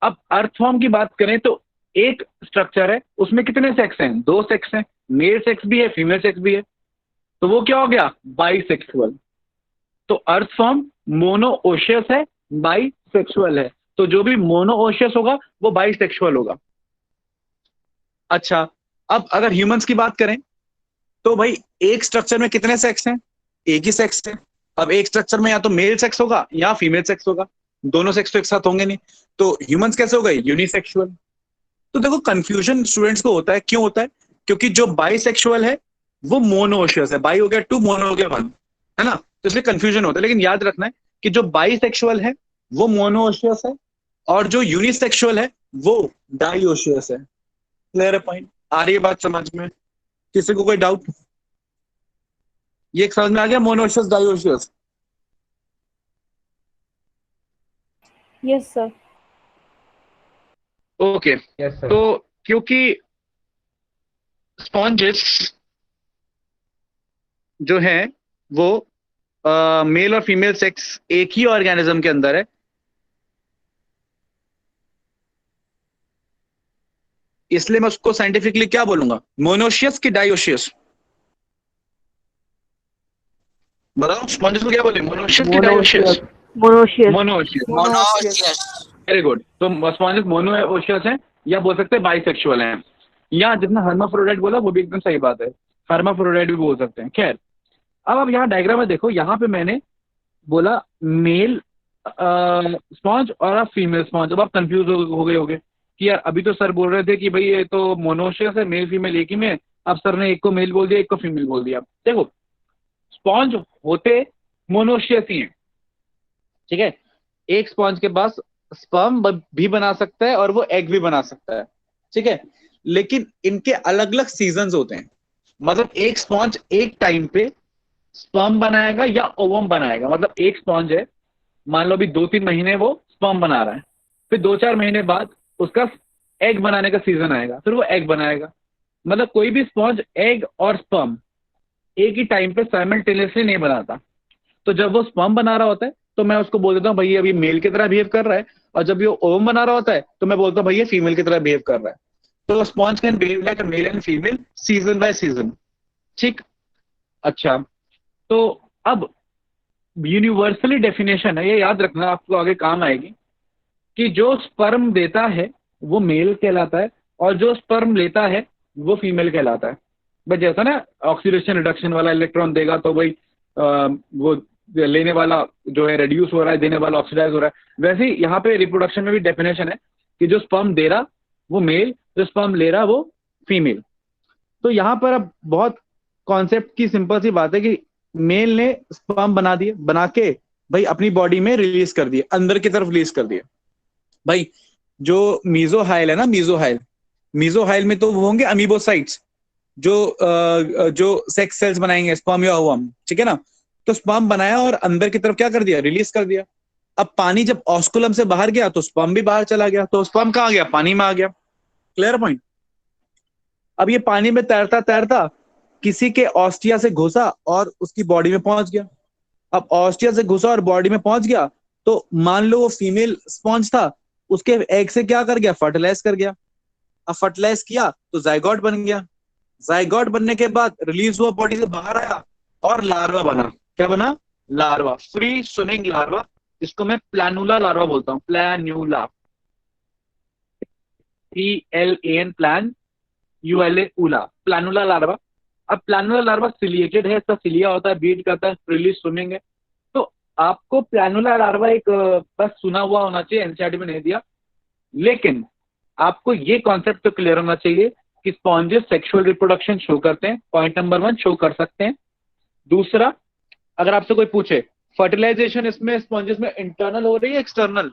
अब अर्थवॉर्म की बात करें तो एक स्ट्रक्चर है, उसमें कितने सेक्स हैं? दो सेक्स हैं, मेल सेक्स भी है फीमेल सेक्स भी है, तो वो क्या हो गया? बाइसेक्सुअल। तो अर्थवॉर्म मोनोओशियस है, बाइसेक्सुअल है, तो जो भी मोनोओशियस होगा वो बाइसेक्सुअल होगा। अच्छा, अब अगर ह्यूमंस की बात करें तो भाई एक स्ट्रक्चर में कितने सेक्स हैं? एक ही सेक्स है। अब एक स्ट्रक्चर में या तो मेल सेक्स होगा या फीमेल सेक्स होगा, दोनों सेक्स तो एक साथ होंगे नहीं, तो ह्यूमंस कैसे हो गए? यूनिसेक्सुअल। तो देखो कंफ्यूजन स्टूडेंट्स को होता है, क्यों होता है? क्योंकि जो बाइसेक्सुअल है वो मोनोओशियस है, बाई हो गया टू, मोनो हो गया वन, है ना, तो इसलिए कंफ्यूजन होता है। लेकिन याद रखना है कि जो बाइसेक्सुअल है वो मोनोओशियस है, और जो यूनिसेक्सुअल है वो डाइओशियस है। क्लियर है पॉइंट? आ रही है बात समझ में? किसी को कोई डाउट? ये एक समझ में आ गया, monoecious dioecious? Yes, sir. Okay. Yes sir. तो क्योंकि स्पॉन्जेस जो है वो मेल और फीमेल सेक्स एक ही ऑर्गेनिज्म के अंदर है, इसलिए मैं उसको साइंटिफिकली क्या बोलूंगा? मोनोशियस की डाइओशियस? बताओ स्पॉन्जेस को क्या बोले, मोनोशियस की डाइओशियस? Monoecious. Monoecious. Monoecious. Very good. तो स्पॉन्जेस मोनोशियस हैं, या बोल सकते हैं बाइसेक्सुअल हैं, या जितना हर्माफ्रोडाइट बोला वो भी एकदम सही बात है, हर्माफ्रोडाइट भी बोल सकते हैं। खैर, अब आप यहाँ डायग्राम में देखो, यहाँ पे मैंने बोला मेल स्पॉन्ज और आप फीमेल स्पॉन्ज। अब आप कंफ्यूज हो गए होगे कि यार अभी तो सर बोल रहे थे कि भाई ये तो मोनोशियस है, मेल फीमेल एक ही में, अब सर ने एक को मेल बोल दिया एक को फीमेल बोल दिया। देखो स्पॉन्ज होते मोनोशियस ही हैं, ठीक है। एक स्पॉन्ज के पास स्पर्म भी बना सकता है और वो एग भी बना सकता है, ठीक है। लेकिन इनके अलग अलग सीजन्स होते हैं। मतलब एक स्पॉन्ज एक टाइम पे स्पर्म बनाएगा या ओवम बनाएगा। मतलब एक स्पॉन्ज है, मान लो अभी 2-3 महीने वो स्पर्म बना रहा है, फिर 2-4 महीने बाद उसका एग बनाने का सीजन आएगा, फिर वो एग बनाएगा। मतलब कोई भी स्पॉन्ज एग और स्पर्म एक ही टाइम पे साइमल्टेनियसली नहीं बनाता। तो जब वो स्पर्म बना रहा होता है तो मैं उसको बोल देता हूँ भाई अभी मेल की तरह बिहेव कर रहा है, और जब ये ओवम बना रहा होता है तो मैं बोलता हूँ भाई ये फीमेल की तरह बिहेव कर रहा है। तो sponge can behave like a male and female season by season, ठीक। अच्छा, तो अब यूनिवर्सली डेफिनेशन है, ये याद रखना आपको आगे काम आएगी, कि जो स्पर्म देता है वो मेल कहलाता है और जो स्पर्म लेता है वो फीमेल कहलाता है। बस जैसा ना ऑक्सीडेशन रिडक्शन वाला इलेक्ट्रॉन देगा तो भाई वो लेने वाला जो है रिड्यूस हो रहा है, देने वाला ऑक्सीडाइज हो रहा है, वैसे ही यहाँ पे रिप्रोडक्शन में भी डेफिनेशन है कि जो स्पर्म दे रहा वो मेल, जो स्पर्म ले रहा वो फीमेल। तो यहाँ पर अब बहुत कॉन्सेप्ट की सिंपल सी बात है कि मेल ने स्पर्म बना दिए, बना के भाई अपनी बॉडी में रिलीज कर दिए, अंदर की तरफ रिलीज कर दिए। भाई जो मीजोहाइल है ना, मीजोहाइल में तो वो होंगे अमीबोसाइट्स जो सेक्स सेल्स बनाएंगे, स्पर्म या ओवम, ठीक है ना। तो स्पर्म बनाया और अंदर की तरफ क्या कर दिया, रिलीज कर दिया। अब पानी जब ऑस्कुलम से बाहर गया तो स्पर्म भी बाहर चला गया, तो स्पर्म कहाँ गया, पानी में आ गया। Clear point. अब ये पानी में तैरता तैरता किसी के ऑस्टिया से घुसा और उसकी बॉडी में पहुंच गया। अब ऑस्टिया से घुसा और बॉडी में पहुंच गया, तो मान लो वो फीमेल स्पॉन्ज था, उसके एग से क्या कर गया, फर्टिलाइज कर गया। अब फर्टिलाइज किया तो जाइगोट बन गया। जाइगोट बनने के बाद रिलीज हुआ, बॉडी से बाहर आया और लार्वा बना। क्या बना, लार्वा, फ्री स्विमिंग लार्वा, जिसको मैं प्लानुला लार्वा बोलता हूँ। प्लान्यूला, PLAN, प्लान, ULA, उला, प्लानुला लार्वा। अब प्लानुला लार्वा सिलिएटेड है, इसका सिलिया होता है, बीट करता है, फ्रीली स्विमिंग है। तो आपको प्लानुला लार्वा एक बस सुना हुआ होना चाहिए, एनसीईआरटी में नहीं दिया, लेकिन आपको ये कॉन्सेप्ट तो क्लियर होना चाहिए कि स्पॉन्जेस सेक्सुअल रिप्रोडक्शन शो करते हैं। पॉइंट नंबर 1, शो कर सकते हैं। दूसरा, अगर आपसे कोई पूछे फर्टिलाइजेशन इसमें स्पॉन्जेस में इंटरनल हो रही है एक्सटर्नल,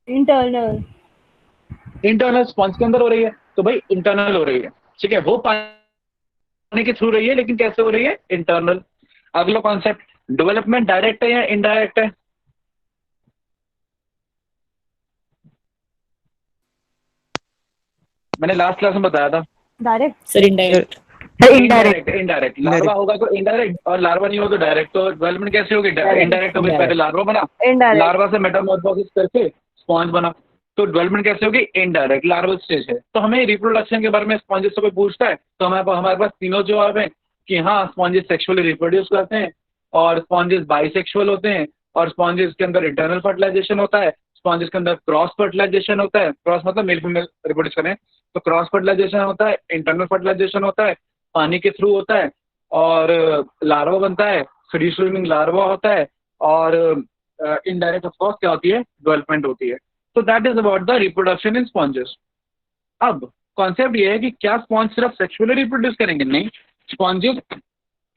इंटरनल। इंटरनल स्पॉन्ज के अंदर हो रही है, तो भाई इंटरनल हो रही है, ठीक है। वो पानी के थ्रू रही है, लेकिन कैसे हो रही है, इंटरनल। अगला कॉन्सेप्ट, डेवलपमेंट डायरेक्ट है या इनडायरेक्ट है। मैंने लास्ट क्लास में बताया था, direct. Sir indirect. Indirect. Indirect larva होगा तो इनडायरेक्ट, और लार्वा नहीं हो तो डायरेक्ट। तो डेवलपमेंट कैसे होगी, इनडायरेक्ट होगी। पहले लार्वा बना, इनडायरेक्ट। लार्वा से मेटामॉर्फोसिस करके स्पॉन्ज बना, तो डेवलपमेंट कैसे होगी, इनडायरेक्ट, लार्वल स्टेज है। तो हमें रिप्रोडक्शन के बारे में स्पॉन्जेस से कोई पूछता है तो हमारे पास तीनों जवाब है कि हाँ स्पॉन्जेस सेक्सुअली रिप्रोड्यूस करते हैं, और स्पॉन्जेस बाइसेक्सुअल होते हैं, और स्पॉन्जेस के अंदर इंटरनल फर्टिलाइजेशन होता है, स्पॉन्जेस के अंदर क्रॉस फर्टिलाइजेशन होता है। क्रॉस मतलब मेल फीमेल रिप्रोड्यूस करें, तो क्रॉस फर्टिलाइजेशन होता है, इंटरनल फर्टिलाइजेशन होता है, पानी के थ्रू होता है, और लार्वा बनता है, फ्री स्विमिंग लार्वा होता है, और इनडायरेक्ट ऑफ कोर्स क्या होती है, डेवलपमेंट होती है। तो that is about the reproduction in sponges. अब कॉन्सेप्ट ये है कि क्या स्पॉन्ज सिर्फ सेक्सुअली रिप्रोड्यूस करेंगे, नहीं, स्पॉन्जेस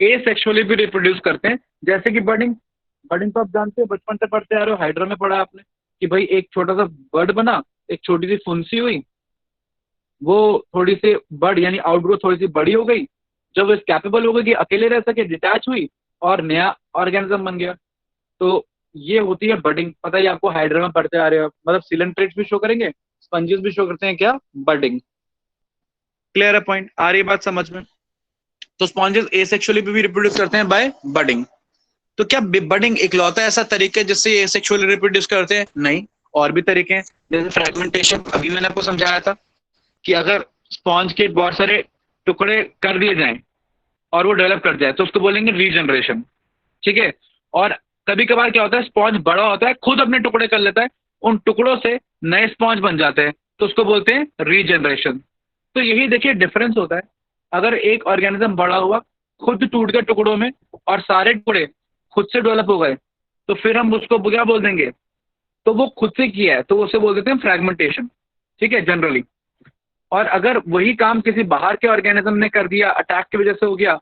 एसेक्सुअली भी रिप्रोड्यूस करते हैं। जैसे कि बर्डिंग, बर्डिंग तो आप जानते हो, बचपन से पढ़ते आ रहे हो, हाइड्रा में पढ़ा आपने कि भाई एक छोटा सा बर्ड बना, एक छोटी सी फुंसी हुई, वो थोड़ी सी बर्ड यानी आउटग्रोथ थोड़ी सी बड़ी हो गई, जब वो कैपेबल हो गई कि अकेले रह सके, डिटैच हुई और नया ऑर्गेनिज्म बन गया। तो ये होती है बर्डिंग। पता ही आपको, हाइड्रा में पढ़ते आ रहे हो, मतलब सिलेंट्रेट्स भी शो करेंगे, स्पंजेस भी शो करते हैं, क्या, बर्डिंग। क्लियर है पॉइंट, आ रही बात समझ में। तो स्पॉन्जेस एसेक्सुअली भी रिप्रोड्यूस करते हैं बाय बर्डिंग। तो क्या बर्डिंग इकलौता ऐसा तरीका है जिससे ये एसेक्सुअली रिप्रोड्यूस करते हैं, नहीं, और भी तरीके हैं। जैसे फ्रेगमेंटेशन, अभी मैंने आपको समझाया था कि अगर स्पॉन्ज के बहुत सारे टुकड़े कर दिए जाएं और वो डेवलप कर जाए तो उसको बोलेंगे रीजनरेशन, ठीक है। और कभी कभार क्या होता है, स्पॉन्ज बड़ा होता है, खुद अपने टुकड़े कर लेता है, उन टुकड़ों से नए स्पॉन्ज बन जाते हैं, तो उसको बोलते हैं रीजनरेशन। तो यही देखिए डिफरेंस होता है। अगर एक ऑर्गेनिज्म बड़ा हुआ, खुद टूट गया टुकड़ों में, और सारे टुकड़े खुद से डेवलप हो गए, तो फिर हम उसको क्या बोल देंगे, तो वो खुद से किया है तो उसे बोल देते हैं फ्रैगमेंटेशन, ठीक है, जनरली। और अगर वही काम किसी बाहर के ऑर्गेनिज्म ने कर दिया, अटैक की वजह से हो गया,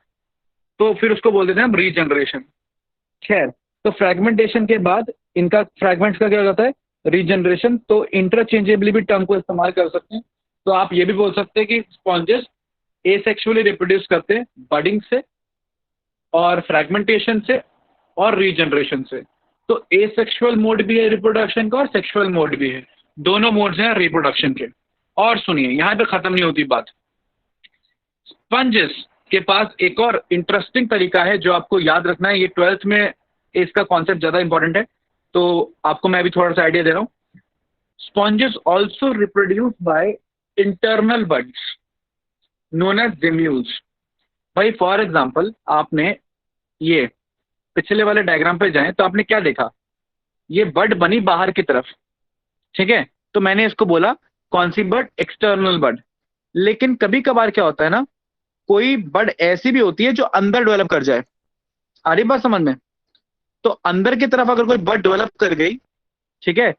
तो फिर उसको बोल देते हैं हम रीजनरेशन। खैर, तो फ्रैगमेंटेशन के बाद इनका फ्रैगमेंट्स का क्या हो जाता है, रीजनरेशन। तो इंटरचेंजेबली भी टर्म को इस्तेमाल कर सकते हैं। तो आप ये भी बोल सकते हैं कि स्पॉन्जेस एसेक्सुअली रिप्रोड्यूस करते हैं बडिंग से और फ्रैगमेंटेशन से और रीजनरेशन से। तो एसेक्सुअल मोड भी है रिप्रोडक्शन का और सेक्सुअल मोड भी है, दोनों मोड्स हैं रिप्रोडक्शन के। और सुनिए, यहाँ पे खत्म नहीं होती बात। स्पंजेस के पास एक और इंटरेस्टिंग तरीका है जो आपको याद रखना है, ये 12th में इसका कॉन्सेप्ट ज्यादा इंपॉर्टेंट है, तो आपको मैं भी थोड़ा सा आइडिया दे रहा हूँ। Sponges also reproduce by internal buds known as gemmules. भाई फॉर एग्जाम्पल, आपने ये पिछले वाले डायग्राम पे जाएं तो आपने क्या देखा, ये बड बनी बाहर की तरफ, ठीक है, तो मैंने इसको बोला कौन सी बड, एक्सटर्नल बड। लेकिन कभी कभार क्या होता है ना, कोई बड ऐसी भी होती है जो अंदर डेवलप कर जाए। आ रही बात समझ में? तो अंदर की तरफ अगर कोई बड डेवलप कर गई, ठीक है,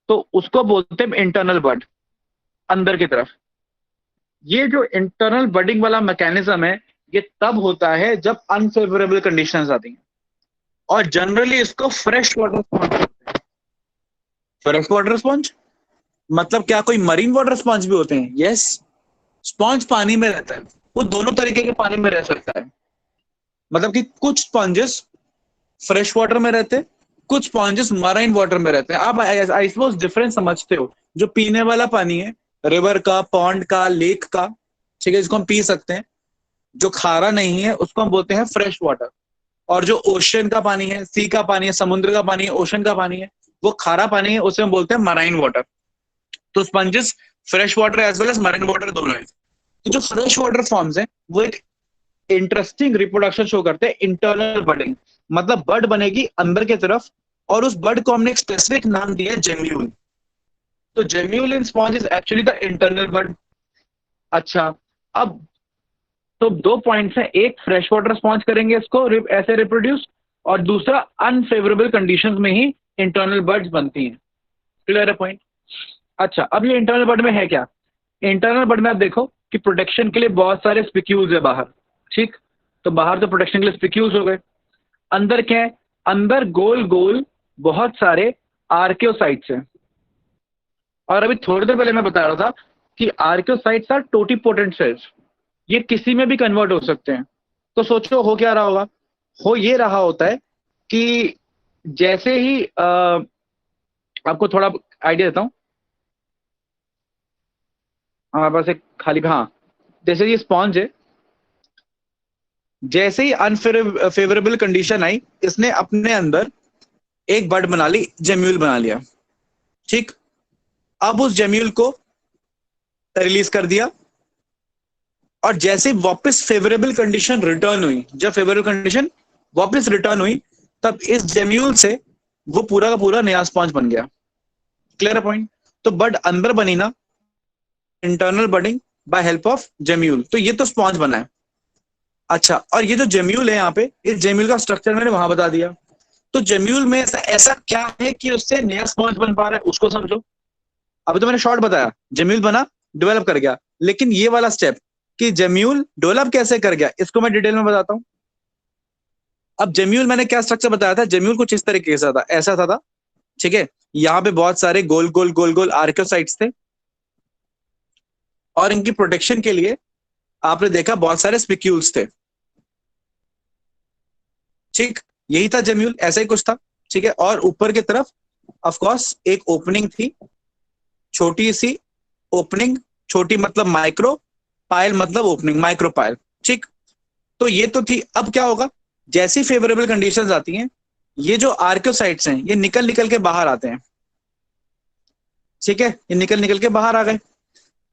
तो उसको बोलते हैं इंटरनल बड, अंदर की तरफ। ये जो इंटरनल बडिंग वाला मैकेनिज्म है, ये तब होता है जब अनफेवरेबल कंडीशंस आती हैं, और जनरली इसको fresh water sponge. Fresh water sponge मतलब क्या कोई मरीन वाटर स्पॉन्ज भी होते हैं? यस, स्पॉन्ज पानी में रहता है, वो दोनों तरीके के पानी में रह सकता है। मतलब कि कुछ स्पॉन्जेस फ्रेश वाटर में रहते हैं, कुछ स्पॉन्जेस मराइन वाटर में रहते हैं। आप आई सपोज डिफरेंस समझते हो, जो पीने वाला पानी है रिवर का, पॉन्ड का, लेक का, ठीक है, जिसको हम पी सकते हैं, जो खारा नहीं है उसको हम बोलते हैं फ्रेश वाटर। और जो ओशन का पानी है, सी का पानी है, समुद्र का पानी है, ओशन का पानी है, वो खारा पानी है, उसे हम बोलते हैं मराइन वाटर। तो sponges fresh water as well as marine water दोनों है। तो जो फ्रेश वाटर फॉर्म्स हैं वो एक इंटरेस्टिंग रिप्रोडक्शन शो करते हैं, इंटरनल बडिंग। मतलब बड बनेगी अंदर की तरफ, और उस बड को हमने एक स्पेसिफिक नाम दिया है जेम्यूल। तो gemmule in sponge is actually the internal bud. अच्छा, अब तो 2 पॉइंट्स हैं, एक फ्रेश वाटर स्पॉन्ज करेंगे इसको ऐसे रिप्रोड्यूस, और दूसरा अनफेवरेबल कंडीशंस में ही इंटरनल बर्ड्स बनती हैं। क्लियर है पॉइंट? अच्छा, अब ये इंटरनल बर्ड में है क्या? इंटरनल बर्ड में आप देखो कि प्रोटेक्शन के लिए बहुत सारे स्पिक्यूल्स है बाहर, ठीक, तो बाहर तो प्रोटेक्शन के लिए स्पिक्यूल्स हो गए। अंदर क्या है? अंदर गोल गोल बहुत सारे आर्कियोसाइट्स हैं। और अभी थोड़ी देर पहले मैं बता रहा था कि आर्कियोसाइट्स आर टोटिपोटेंट सेल्स, ये किसी में भी कन्वर्ट हो सकते हैं। तो सोचो हो क्या रहा होगा, हो ये रहा होता है कि जैसे ही आपको थोड़ा आइडिया देता हूं, हमारे पास एक खाली, हाँ, जैसे ये स्पॉन्ज है, जैसे ही अनफेवरेबल कंडीशन आई, इसने अपने अंदर एक बड बना ली, जेम्यूल बना लिया, ठीक। अब उस जेम्यूल को रिलीज कर दिया, और जैसे वापस फेवरेबल कंडीशन रिटर्न हुई, जब फेवरेबल कंडीशन वापस रिटर्न हुई, तब इस जेम्यूल से वो पूरा का पूरा नया स्पॉन्ज बन गया। Clear point? तो बड अंदर बनी ना, internal budding by help of gemmule, तो ये तो स्पॉन्ज बना है। अच्छा, और ये जो जेम्यूल है यहाँ पे, इस जेम्यूल का स्ट्रक्चर मैंने वहां बता दिया। तो जेम्यूल में ऐसा क्या है कि उससे नया स्पॉन्ज बन पा रहा है, उसको समझो। अभी तो मैंने शॉर्ट बताया, जेम्यूल बना, डेवलप कर गया, लेकिन ये वाला स्टेप कि जेम्यूल डेवलप कैसे कर गया, इसको मैं डिटेल में बताता हूं। अब जेम्यूल मैंने क्या स्ट्रक्चर बताया था, जेम्यूल कुछ इस तरीके से था, ऐसा था, ठीक है। यहाँ पे बहुत सारे गोल गोल गोल गोल आर्कियोसाइट्स थे, और इनकी प्रोटेक्शन के लिए आपने देखा बहुत सारे स्पिक्यूल्स थे, ठीक, यही था जेम्यूल, ऐसा ही कुछ था, ठीक है। और ऊपर की तरफ ऑफ कोर्स एक ओपनिंग थी, छोटी सी ओपनिंग, छोटी मतलब माइक्रो, पायल मतलब ओपनिंग, माइक्रो पायल, ठीक। तो ये तो थी। अब क्या होगा, जैसी फेवरेबल कंडीशंस आती हैं, ये जो आर्कियोसाइट्स हैं ये निकल निकल के बाहर आते हैं, ठीक है, ये निकल निकल के बाहर आ गए।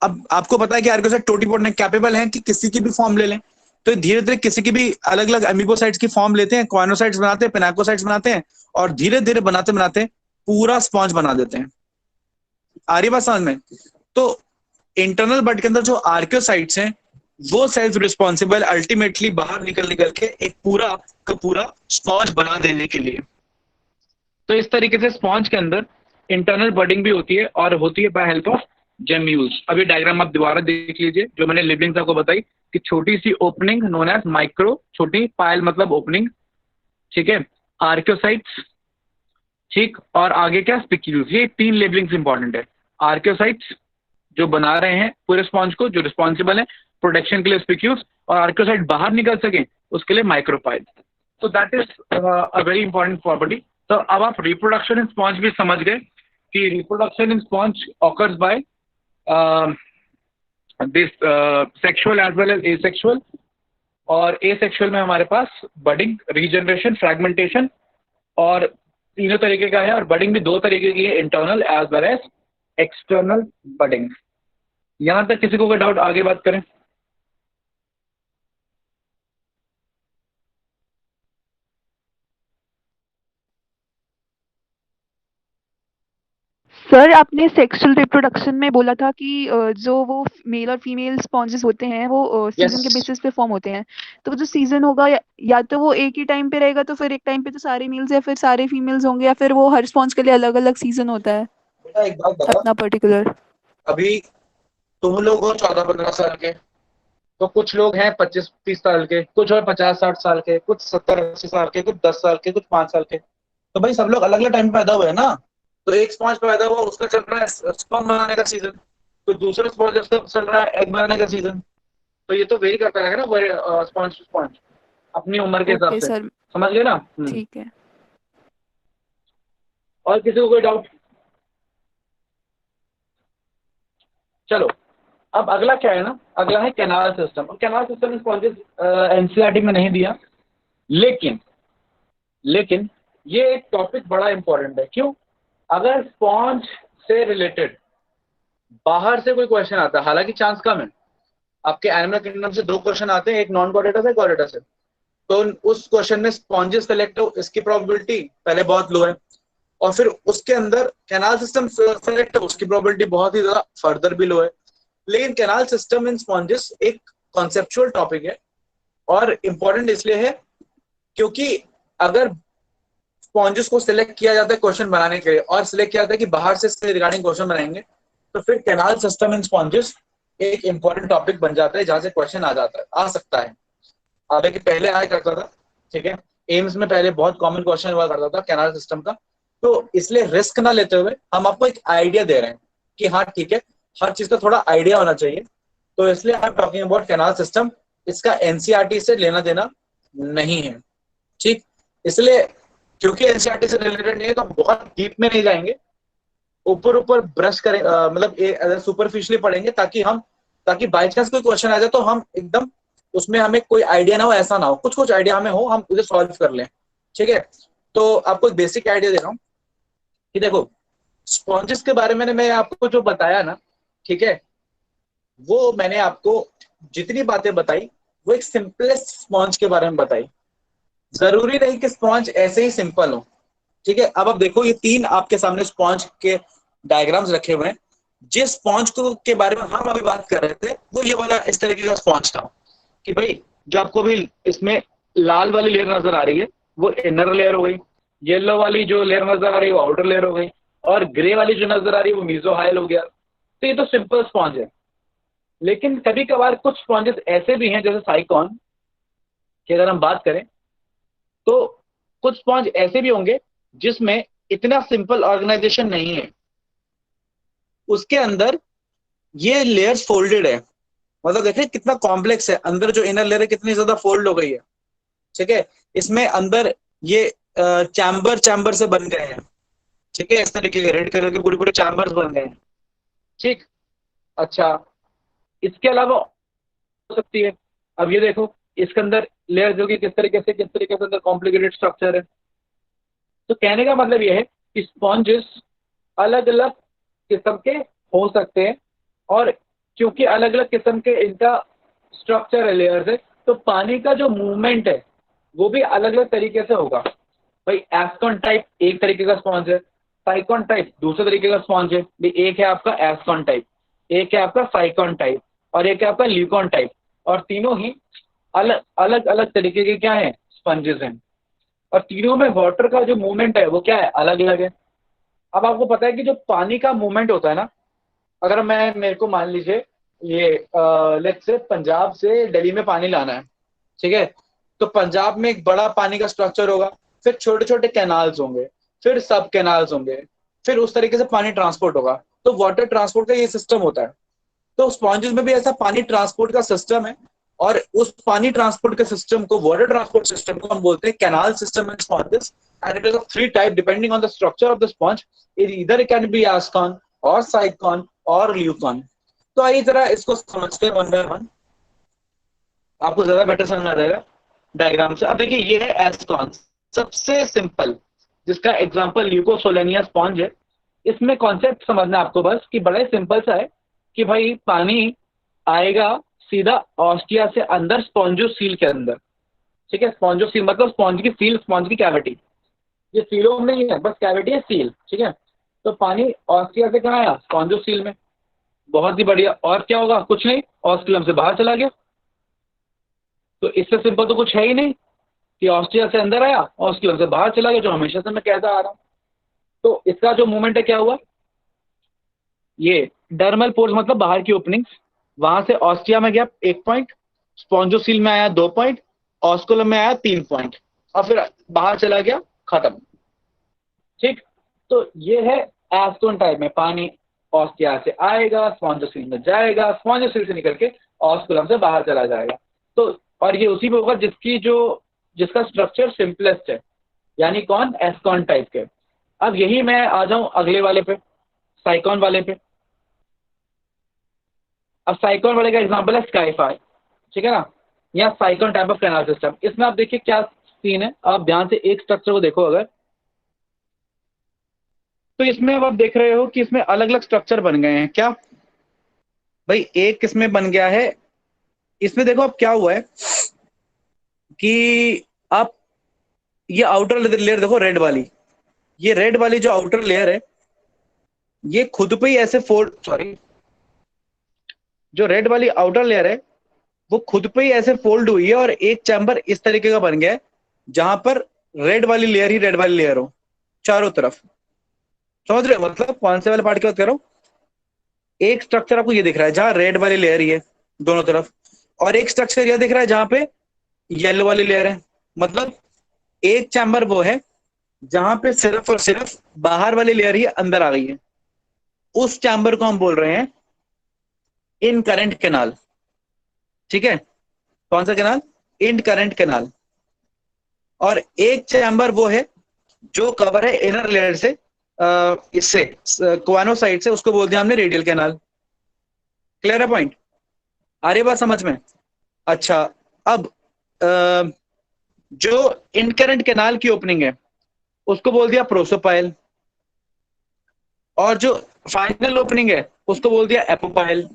अब आपको पता है कि आर्कियोसाइट टोटिपोटेंट कैपेबल हैं कि किसी की भी फॉर्म ले लें, तो धीरे धीरे किसी की भी अलग अलग अमीबोसाइट्स की फॉर्म लेते हैं, कॉइनोसाइट्स बनाते हैं, पिनाकोसाइट्स बनाते हैं, और धीरे धीरे बनाते बनाते पूरा स्पॉन्ज बना देते हैं। आ रही बात समझ में? तो इंटरनल बड के अंदर जो आर्कियोसाइट्स हैं, वो सेल्फ रिस्पॉन्सिबल अल्टीमेटली बाहर निकल निकल के एक पूरा का पूरा स्पॉन्ज बना देने के लिए। तो इस तरीके से स्पॉन्ज के अंदर इंटरनल बडिंग भी होती है और होती है बाय हेल्प ऑफ जेम्यूल्स। अभी डायग्राम आप दोबारा देख लीजिए, जो मैंने लिबलिंग्स आपको बताई कि छोटी सी ओपनिंग नोन एज माइक्रो, छोटी पायल मतलब ओपनिंग, ठीक है, आर्कियोसाइट्स, ठीक, और आगे क्या स्पिक्यूल्स। ये 3 लेबलिंग्स इंपॉर्टेंट है। आर्कियोसाइट्स जो बना रहे हैं पूरे स्पॉन्ज को, जो रिस्पॉन्सिबल है प्रोटेक्शन के लिए स्पिक्यूल्स, और आर्कियोसाइट बाहर निकल सके उसके लिए माइक्रोपाइल। तो that is a very important property. तो अब आप रिप्रोडक्शन इन स्पॉन्ज भी समझ गए कि reproduction in sponge occurs by this sexual as well as asexual, और एसेक्सुअल में हमारे पास बडिंग, रीजनरेशन, फ्रैगमेंटेशन, और तीनों तरीके का है। और बडिंग भी 2 तरीके की है, internal as well as external budding. यहां तक किसी को कोई डाउट? आगे बात करें। सर आपने सेक्सुअल रिप्रोडक्शन में बोला था कि जो वो मेल और फीमेल स्पॉन्जेस होते हैं वो सीजन के Yes. बेसिस पे फॉर्म होते हैं। तो वो जो सीजन होगा या तो वो एक ही टाइम पे रहेगा, तो फिर एक टाइम पे तो सारे मेल्स या फिर सारे फीमेल्स होंगे, या फिर वो हर स्पॉन्ज के लिए अलग अलग सीजन होता है बेटा एक बात बता, अपना पर्टिकुलर। अभी तुम लोग हो 14-15 साल के, तो कुछ लोग हैं 25-30 साल के, कुछ और 50-60 साल के, कुछ 70-80 साल के, कुछ 10 साल के, कुछ 5 साल के। तो भाई सब लोग अलग अलग टाइम पैदा हुए हैं ना। तो एक स्पॉन्ज पैदा हुआ, उसका चल रहा है स्पर्म बनाने का सीजन, तो दूसरा स्पॉन्ज उसका चल रहा है एग बनाने का सीजन। तो ये तो वेरी करता रहेगा ना स्पॉन्ज टू स्पॉन्ज, अपनी उम्र के हिसाब ओके से। सर, समझ गए ना? ठीक है। और किसी को कोई डाउट? चलो, अब अगला क्या है ना, अगला है कैनाल सिस्टम। और कैनाल सिस्टम स्पॉन्जेस एनसीईआरटी में नहीं दिया, लेकिन ये एक टॉपिक बड़ा इंपॉर्टेंट है। क्यों? अगर स्पॉन्ज से रिलेटेड बाहर से कोई क्वेश्चन आता है, हालांकि चांस कम है, आपके एनिमल किंगडम से 2 क्वेश्चन आते हैं, एक नॉन कॉर्डेटा से, कॉर्डेटा से, तो उस क्वेश्चन में स्पॉन्जेस सेलेक्ट हो, इसकी प्रोबेबिलिटी पहले बहुत लो है, और फिर उसके अंदर कैनाल सिस्टम सेलेक्ट हो, उसकी प्रोबेबिलिटी बहुत ही ज्यादा फर्दर भी लो है। लेकिन कैनाल सिस्टम इन स्पॉन्जेस एक कॉन्सेप्चुअल टॉपिक है और इंपॉर्टेंट इसलिए है क्योंकि अगर स्पॉन्जेस को सिलेक्ट किया जाता है क्वेश्चन बनाने के लिए, और सिलेक्ट किया जाता है कि बाहर से रिगार्डिंग क्वेश्चन बनाएंगे, तो फिर कैनाल सिस्टम इन स्पॉन्जेस एक इंपॉर्टेंट टॉपिक बन जाता है जहां से क्वेश्चन आ सकता है। हालांकि पहले आया करता था, ठीक है, एम्स में पहले बहुत कॉमन क्वेश्चन हुआ करता था कैनाल सिस्टम का। तो इसलिए रिस्क ना लेते हुए हम आपको एक आइडिया दे रहे हैं कि हाँ ठीक है, हर चीज का थोड़ा आइडिया होना चाहिए। तो इसलिए I am talking about canal system. इसका एनसीईआरटी से लेना देना नहीं है, ठीक। इसलिए क्योंकि एनसीईआरटी से रिलेटेड नहीं है तो हम बहुत डीप में नहीं जाएंगे, ऊपर ऊपर ब्रश करें, मतलब सुपरफिशियली पढ़ेंगे, ताकि बाई चांस कोई क्वेश्चन आ जाए तो हम एकदम उसमें हमें कोई आइडिया ना हो, ऐसा ना हो, कुछ कुछ आइडिया हमें हो, हम उसे सॉल्व कर लें, ठीक है। तो आपको एक बेसिक आइडिया दे रहा हूँ कि देखो, स्पॉन्जेस के बारे में मैं आपको जो बताया ना, ठीक है, वो मैंने आपको जितनी बातें बताई वो एक सिंपलेस्ट स्पॉन्ज के बारे में बताई। जरूरी नहीं कि स्पॉन्ज ऐसे ही सिंपल हो, ठीक है। अब आप देखो, ये 3 आपके सामने स्पॉन्ज के डायग्राम्स रखे हुए हैं। जिस स्पॉन्ज को के बारे में हम अभी बात कर रहे थे वो ये वाला इस तरीके का स्पॉन्ज था कि भाई जो आपको भी इसमें लाल वाली लेयर नजर आ रही है वो इनर लेयर हो गई, येलो वाली जो लेयर नजर आ रही है वो आउटर लेयर हो गई, और ग्रे वाली जो नजर आ रही है वो मीजोहाइल हो गया। तो ये तो सिंपल स्पॉन्ज है। लेकिन कभी कभार कुछ स्पॉन्जेस ऐसे भी हैं, जैसे साइकॉन की अगर हम बात करें, तो कुछ स्पॉन्ज ऐसे भी होंगे जिसमें इतना सिंपल ऑर्गेनाइजेशन नहीं है, उसके अंदर ये लेयर्स फोल्डेड है। मतलब देखिए कितना कॉम्प्लेक्स है, अंदर जो इनर लेयर है कितनी ज्यादा फोल्ड हो गई है, ठीक है। इसमें अंदर ये चैम्बर से बन गए हैं, ठीक है, इस तरीके के रेड कलर के पूरे पूरे चैम्बर्स बन गए हैं, ठीक। अच्छा, इसके अलावा हो सकती है, अब ये देखो इसके अंदर लेयर जो कि किस तरीके से अंदर कॉम्प्लिकेटेड स्ट्रक्चर है। तो कहने का मतलब ये है कि स्पॉन्जेस अलग अलग किस्म के हो सकते हैं, और क्योंकि अलग अलग किस्म के इनका स्ट्रक्चर है, लेयर्स है, तो पानी का जो मूवमेंट है वो भी अलग अलग तरीके से होगा। भाई एस्कॉन टाइप एक तरीके का स्पॉन्ज है, साइकॉन टाइप दूसरे तरीके का स्पॉन्ज है। भाई एक है आपका एस्कॉन टाइप, एक है आपका साइकॉन टाइप, और एक है आपका ल्यूकॉन टाइप, और तीनों ही अलग अलग तरीके के क्या है, स्पंजेस हैं। और तीनों में वाटर का जो मूवमेंट है वो क्या है, अलग अलग है। अब आपको पता है कि जो पानी का मूवमेंट होता है ना, अगर मेरे को मान लीजिए ये लेट्स से पंजाब से दिल्ली में पानी लाना है, ठीक है, तो पंजाब में एक बड़ा पानी का स्ट्रक्चर होगा, फिर छोटे छोटे कैनाल्स होंगे, फिर सब कैनाल्स होंगे, फिर उस तरीके से पानी ट्रांसपोर्ट होगा। तो वाटर ट्रांसपोर्ट का ये सिस्टम होता है। तो स्पॉन्जेस में भी ऐसा पानी ट्रांसपोर्ट का सिस्टम है, और उस पानी ट्रांसपोर्ट के सिस्टम को, वाटर ट्रांसपोर्ट सिस्टम को हम बोलते हैं canal system in sponges, and it is of three type depending on the structure of the sponge. इधर इट कैन बी एस्कॉन और साइक्लॉन और ल्यूकॉन। तो आइए जरा इसको समझते हैं वन बाय वन, आपको ज्यादा बेटर समझ आ जाएगा डायग्राम से। अब देखिए ये है एस्कॉन, सबसे सिंपल, जिसका एग्जांपल ल्यूकोसोलेनिया स्पॉन्ज है। इसमें कॉन्सेप्ट समझना है आपको बस, कि बड़ा ही सिंपल सा है कि भाई पानी आएगा सीधा ऑस्टिया से अंदर स्पॉन्जोसील के अंदर, ठीक है। स्पॉन्जोसील मतलब स्पॉन्ज की सील, स्पॉन्ज की कैविटी, ये सीलोम नहीं है, बस कैविटी है, सील, ठीक है। तो पानी ऑस्टिया से कहाँ आया, स्पॉन्जोसील में, बहुत ही बढ़िया। और क्या होगा, कुछ नहीं, ऑस्टियम से बाहर चला गया। तो इससे सिंपल तो कुछ है ही नहीं कि ऑस्टिया से अंदर आया, ऑस्टियम से बाहर चला गया, जो हमेशा से मैं कहता आ रहा हूँ। तो इसका जो मूवमेंट है क्या हुआ, ये डर्मल पोर्स मतलब बाहर की ओपनिंग्स, वहां से ऑस्टिया में गया 1 पॉइंट, स्पॉन्जोसील में आया 2 पॉइंट, ऑस्कुलम में आया 3 पॉइंट, और फिर बाहर चला गया, खत्म, ठीक। तो ये है एस्टोन टाइप में, पानी ऑस्टिया से आएगा, स्पॉन्जोसील में जाएगा, स्पॉन्जोसील से निकल के ऑस्कुलम से बाहर चला जाएगा। तो और ये उसी में होगा जिसका स्ट्रक्चर सिंपलेस्ट है, यानी कौन, एस्कॉन टाइप के। अब यही मैं आ जाऊं अगले वाले पे, साइक्लोन वाले पे। अब साइक्लोन वाले का एग्जांपल है स्काईफाई, ठीक है ना, या cyclone type of canal system. इसमें आप देखिए क्या सीन है, आप ध्यान से एक स्ट्रक्चर को देखो अगर, तो इसमें अब आप देख रहे हो कि इसमें अलग अलग स्ट्रक्चर बन गए हैं। क्या भाई, एक इसमें बन गया है, इसमें देखो अब क्या हुआ है कि आप ये आउटर लेयर देखो, रेड वाली, ये रेड वाली जो आउटर लेयर है, ये खुद पे ही ऐसे फोल्ड, सॉरी, जो रेड वाली आउटर लेयर है वो खुद पे ही ऐसे फोल्ड हुई है, और एक चैम्बर इस तरीके का बन गया है जहां पर रेड वाली लेयर ही रेड वाली लेयर हो चारों तरफ। समझ रहे हो मतलब कौन से वाले पार्ट की बात कर रहा हूं। एक स्ट्रक्चर आपको ये दिख रहा है जहां रेड वाली लेयर ही है दोनों तरफ, और एक स्ट्रक्चर यह दिख रहा है जहां पे येलो वाली लेयर है। मतलब एक चैम्बर वो है जहां पे सिर्फ और सिर्फ बाहर वाली लेयर ही अंदर आ गई है, उस चैम्बर को हम बोल रहे हैं इन करंट कैनाल, ठीक है। कौन सा कैनाल, इन करंट कैनाल। और एक चैम्बर वो है जो कवर है इनर लेयर से, इससे क्वानोसाइट से, उसको बोल दिया हमने रेडियल कैनाल। क्लियर है पॉइंट, आ रही बात समझ में। अच्छा, अब जो इनकरेंट कैनाल की ओपनिंग है उसको बोल दिया प्रोसोपाइल, और जो फाइनल ओपनिंग है उसको बोल दिया एपोपाइल,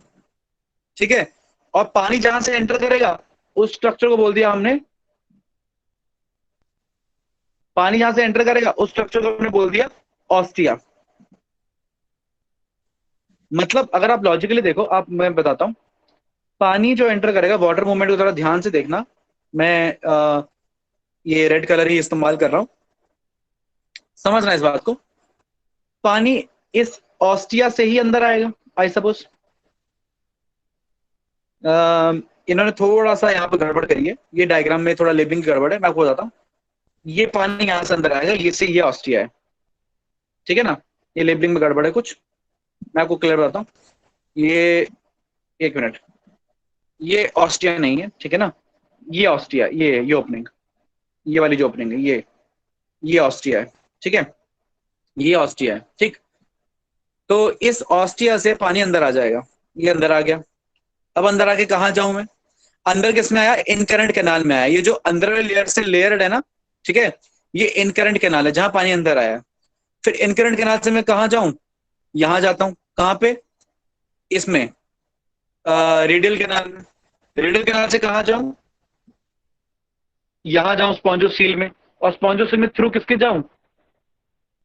ठीक है। और पानी जहां से एंटर करेगा उस स्ट्रक्चर को बोल दिया हमने, पानी जहां से एंटर करेगा उस स्ट्रक्चर को हमने बोल दिया ऑस्टिया। मतलब अगर आप लॉजिकली देखो, आप, मैं बताता हूं, पानी जो एंटर करेगा, वाटर मूवमेंट को थोड़ा ध्यान से देखना, मैं ये रेड कलर ही इस्तेमाल कर रहा हूं, समझना इस बात को। पानी इस ऑस्टिया से ही अंदर आएगा, आई सपोज। इन्होंने थोड़ा सा यहाँ पे गड़बड़ करी है, ये डायग्राम में थोड़ा लेबलिंग की गड़बड़ है, मैं आपको बताता हूँ। ये पानी यहां से अंदर आएगा, ये ऑस्टिया है, ठीक है ना। ये लेबलिंग में गड़बड़ है कुछ, मैं आपको क्लियर बताता हूँ। ये, एक मिनट, ये ऑस्टिया नहीं है, ठीक है ना, ये ऑस्टिया, ये ओपनिंग, ये वाली जो ओपनिंग है, ये ऑस्टिया है, ठीक है, ये ऑस्टिया है, ठीक। तो इस ऑस्टिया से पानी अंदर आ जाएगा, ये अंदर आ गया। अब अंदर आके कहाँ जाऊं मैं, अंदर किसमें आया, इनकरेंट कैनाल में आया। ये जो अंदर वाले लेयर से लेयर्ड है ना, ठीक है, ये इनकरेंट कैनाल है जहां पानी अंदर आया। फिर इनकरेंट कैनाल से मैं कहाँ जाऊं, यहां जाता हूं, कहां पे, इसमें रेडियल कैनाल में। रेडियल कैनाल से कहां जाऊं, यहां जाऊं स्पॉन्जोसील में, और स्पॉन्जोसील में थ्रू किसके जाऊं,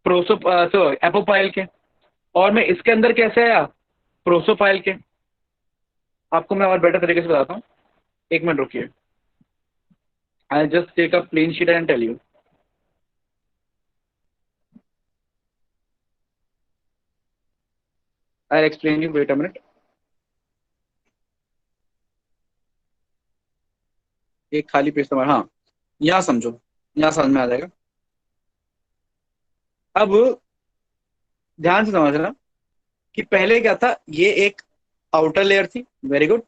एपोपाइल के। और मैं इसके अंदर कैसे आया, प्रोसोपाइल के। आपको मैं और बेटर तरीके से बताता हूँ, एक मिनट रुकिए, I just take a plain sheet and tell you. I explain you, wait a minute. एक खाली पेज तुम्हारा, हाँ यहाँ समझो, यहाँ समझ में आ जाएगा। अब ध्यान से समझना कि पहले क्या था, ये एक आउटर लेयर थी, वेरी गुड,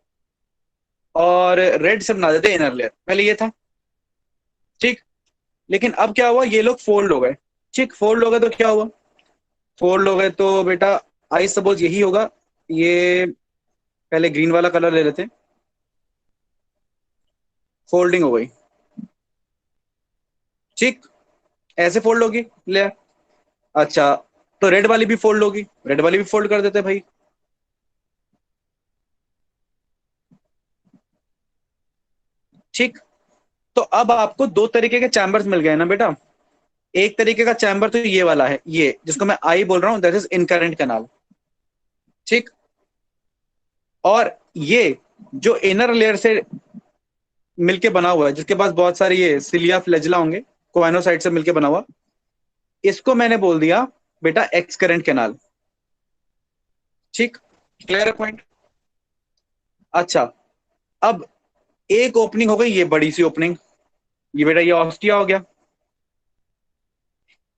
और रेड से बना देते इनर लेयर, पहले ये था, ठीक। लेकिन अब क्या हुआ, ये लोग फोल्ड हो गए, ठीक। फोल्ड हो गए तो क्या हुआ, फोल्ड हो गए तो बेटा आई सपोज यही होगा, ये पहले ग्रीन वाला कलर ले लेते हैं, फोल्डिंग हो गई, ठीक, ऐसे फोल्ड होगी लेयर। अच्छा, तो रेड वाली भी फोल्ड होगी, रेड वाली भी फोल्ड कर देते हैं भाई, ठीक। तो अब आपको दो तरीके के चैम्बर्स मिल गए ना बेटा। एक तरीके का चैम्बर तो ये वाला है, ये जिसको मैं आई बोल रहा हूं, दैट इज इनकरेंट कैनाल, ठीक। और ये जो इनर लेयर से मिलके बना हुआ है, जिसके पास बहुत सारे ये सिलिया फ्लैजिला होंगे, कोआइनोसाइट से मिलके बना हुआ, इसको मैंने बोल दिया बेटा एक्स करंट कैनाल, ठीक। क्लियर है पॉइंट? अच्छा, अब एक ओपनिंग हो गई, ये बड़ी सी ओपनिंग, ये बेटा ये ऑस्टिया हो गया।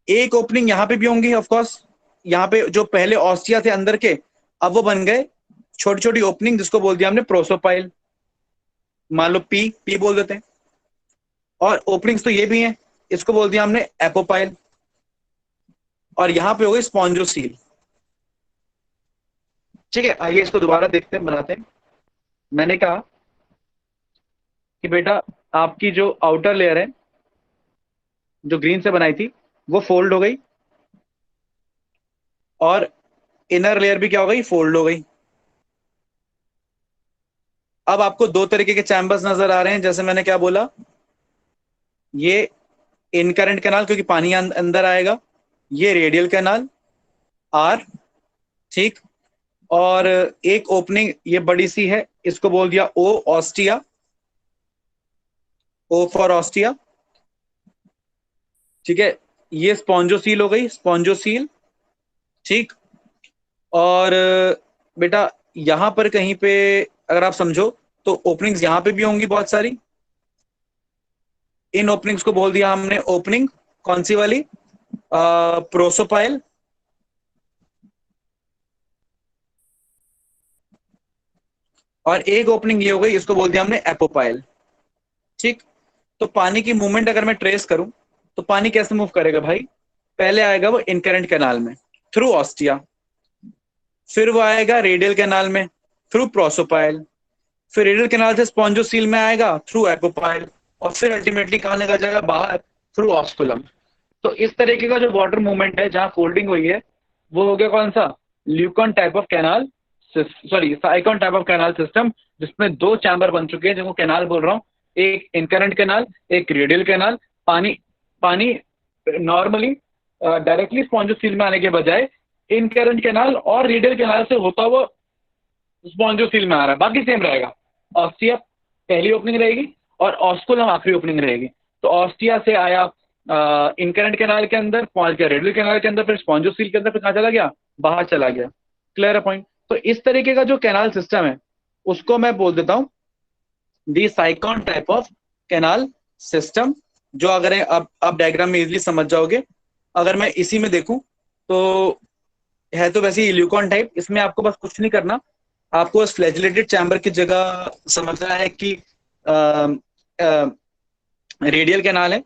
एक ओपनिंग यहां पे भी होंगी ऑफ कोर्स, यहाँ पे जो पहले ऑस्टिया थे अंदर के, अब वो बन गए छोटी छोटी ओपनिंग, जिसको बोल दिया हमने प्रोसोपाइल, मान लो पी पी बोल देते हैं। और ओपनिंग्स तो ये भी हैं, इसको बोल दिया हमने एपोपाइल। और यहां पे हो गई स्पॉन्जोसील, ठीक है। आइए इसको दोबारा देखते हैं, बनाते हैं। मैंने कहा कि बेटा आपकी जो आउटर लेयर है, जो ग्रीन से बनाई थी, वो फोल्ड हो गई, और इनर लेयर भी क्या हो गई, फोल्ड हो गई। अब आपको दो तरीके के चैम्बर्स नजर आ रहे हैं, जैसे मैंने क्या बोला, ये इनकरेंट कैनाल क्योंकि पानी अंदर आएगा, ये रेडियल कैनाल आर, ठीक। और एक ओपनिंग ये बड़ी सी है, इसको बोल दिया ओ, ऑस्टिया, ओ फॉर ऑस्टिया, ठीक है। ये स्पॉन्जोसील हो गई, स्पॉन्जोसील, ठीक। और बेटा यहां पर कहीं पे अगर आप समझो तो ओपनिंग्स यहां पे भी होंगी बहुत सारी। इन ओपनिंग्स को बोल दिया हमने ओपनिंग, कौन सी वाली, प्रोसोपाइल। और एक ओपनिंग ये हो गई, इसको बोल दिया हमने एपोपाइल, ठीक। तो पानी की मूवमेंट अगर मैं ट्रेस करूं तो पानी कैसे मूव करेगा भाई, पहले आएगा वो इनकरेंट कैनाल में थ्रू ऑस्टिया, फिर वो आएगा रेडियल कैनाल में थ्रू प्रोसोपाइल, फिर रेडियल कैनाल से स्पॉन्जोसील में आएगा थ्रू एपोपाइल, और फिर अल्टीमेटली कहां निकल जाएगा, बाहर थ्रू ऑस्कुलम। तो इस तरीके का जो वाटर मूवमेंट है, जहां फोल्डिंग हुई है, वो हो गया कौन सा, leucon type of canal, sorry साइकॉन type of canal system, जिसमें दो चैम्बर बन चुके हैं, जिनको कैनाल बोल रहा हूँ, एक इनकरेंट कैनाल, एक रेडियल कैनाल। पानी पानी नॉर्मली डायरेक्टली स्पॉन्जोसील में आने के बजाय इनकरेंट कैनाल और रेडियल कैनाल से होता हुआ स्पॉन्जोसील में आ रहा है, बाकी सेम रहेगा। ऑस्टिया पहली ओपनिंग रहेगी और ऑस्कुलम आखिरी ओपनिंग रहेगी। तो ऑस्टिया से आया इनकरेंट कैनाल के अंदर, पहुंच गया रेडियल कैनाल के अंदर, फिर स्पॉन्जोसील के अंदर, फिर कहां चला गया, बाहर चला गया। क्लियर है पॉइंट? तो इस तरीके का जो कैनाल सिस्टम है, उसको मैं बोल देता हूं the sycon type of canal system. जो अगर आप डायग्राम में इजीली समझ जाओगे। अगर मैं इसी में देखूं तो है तो वैसे ल्यूकॉन टाइप, इसमें आपको बस कुछ नहीं करना, आपको बस फ्लैजिलेटेड चैम्बर की जगह समझना है कि रेडियल कैनाल है,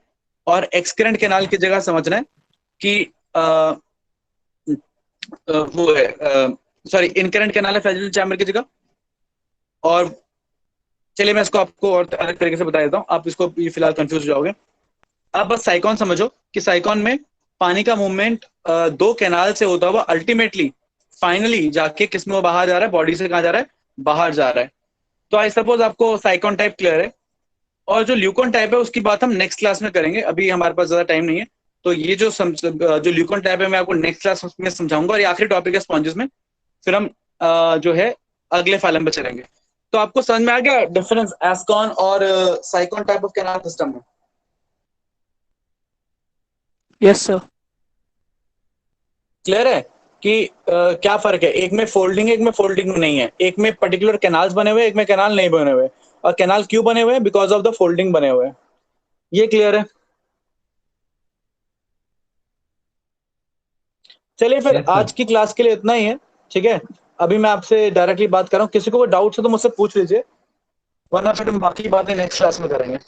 और एक्सकरेंट कैनाल की जगह समझना है कि वो है सॉरी इनकरेंट कैनाल है फ्लैजिलेटेड चैम्बर की जगह। और चलिए मैं इसको आपको और अलग तरीके से बता देता हूँ, आप इसको फिलहाल कंफ्यूज हो जाओगे। आप बस साइकॉन समझो कि साइकॉन में पानी का मूवमेंट दो कैनाल से होता हुआ अल्टीमेटली फाइनली जाके किस में बाहर जा रहा है, बॉडी से कहां जा रहा है, बाहर जा रहा है। तो आई सपोज आपको साइकॉन टाइप क्लियर है। और जो ल्यूकॉन टाइप है उसकी बात हम नेक्स्ट क्लास में करेंगे, अभी हमारे पास ज्यादा टाइम नहीं है। तो ये जो ल्यूकॉन टाइप है मैं आपको नेक्स्ट क्लास में समझाऊंगा। और ये आखिरी टॉपिक है स्पॉन्जेस में, फिर हम जो है अगले फाइलम पे चलेंगे। तो आपको समझ में आ गया डिफरेंस एस्कॉन और sycon type of canal system में? Yes sir. क्लियर है? कि क्या फर्क है, एक में फोल्डिंग है, एक में फोल्डिंग नहीं है, एक में पर्टिकुलर कैनाल्स बने हुए, एक में कैनाल नहीं बने हुए, और कैनाल क्यों बने हुए हैं, बिकॉज ऑफ द फोल्डिंग बने हुए हैं। ये क्लियर है? चलिए फिर Yes, sir. आज की क्लास के लिए इतना ही है, ठीक है। अभी मैं आपसे डायरेक्टली बात कर रहा हूँ, किसी को कोई डाउट है तो मुझसे पूछ लीजिए, वरना फिर हम बाकी बातें नेक्स्ट क्लास में करेंगे।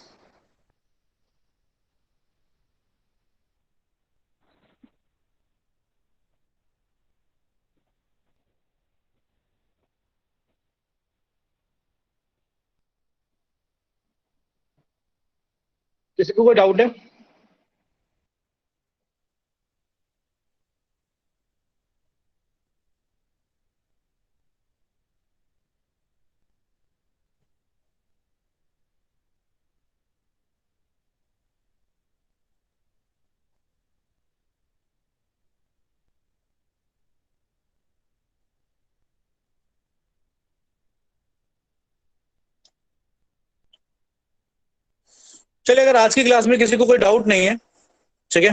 किसी को कोई डाउट है? चलिए, अगर आज की क्लास में किसी को कोई डाउट नहीं है, ठीक है,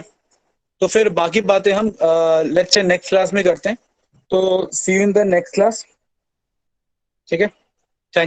तो फिर बाकी बातें हम लेट्स से नेक्स्ट क्लास में करते हैं। तो see you in the next class, ठीक है।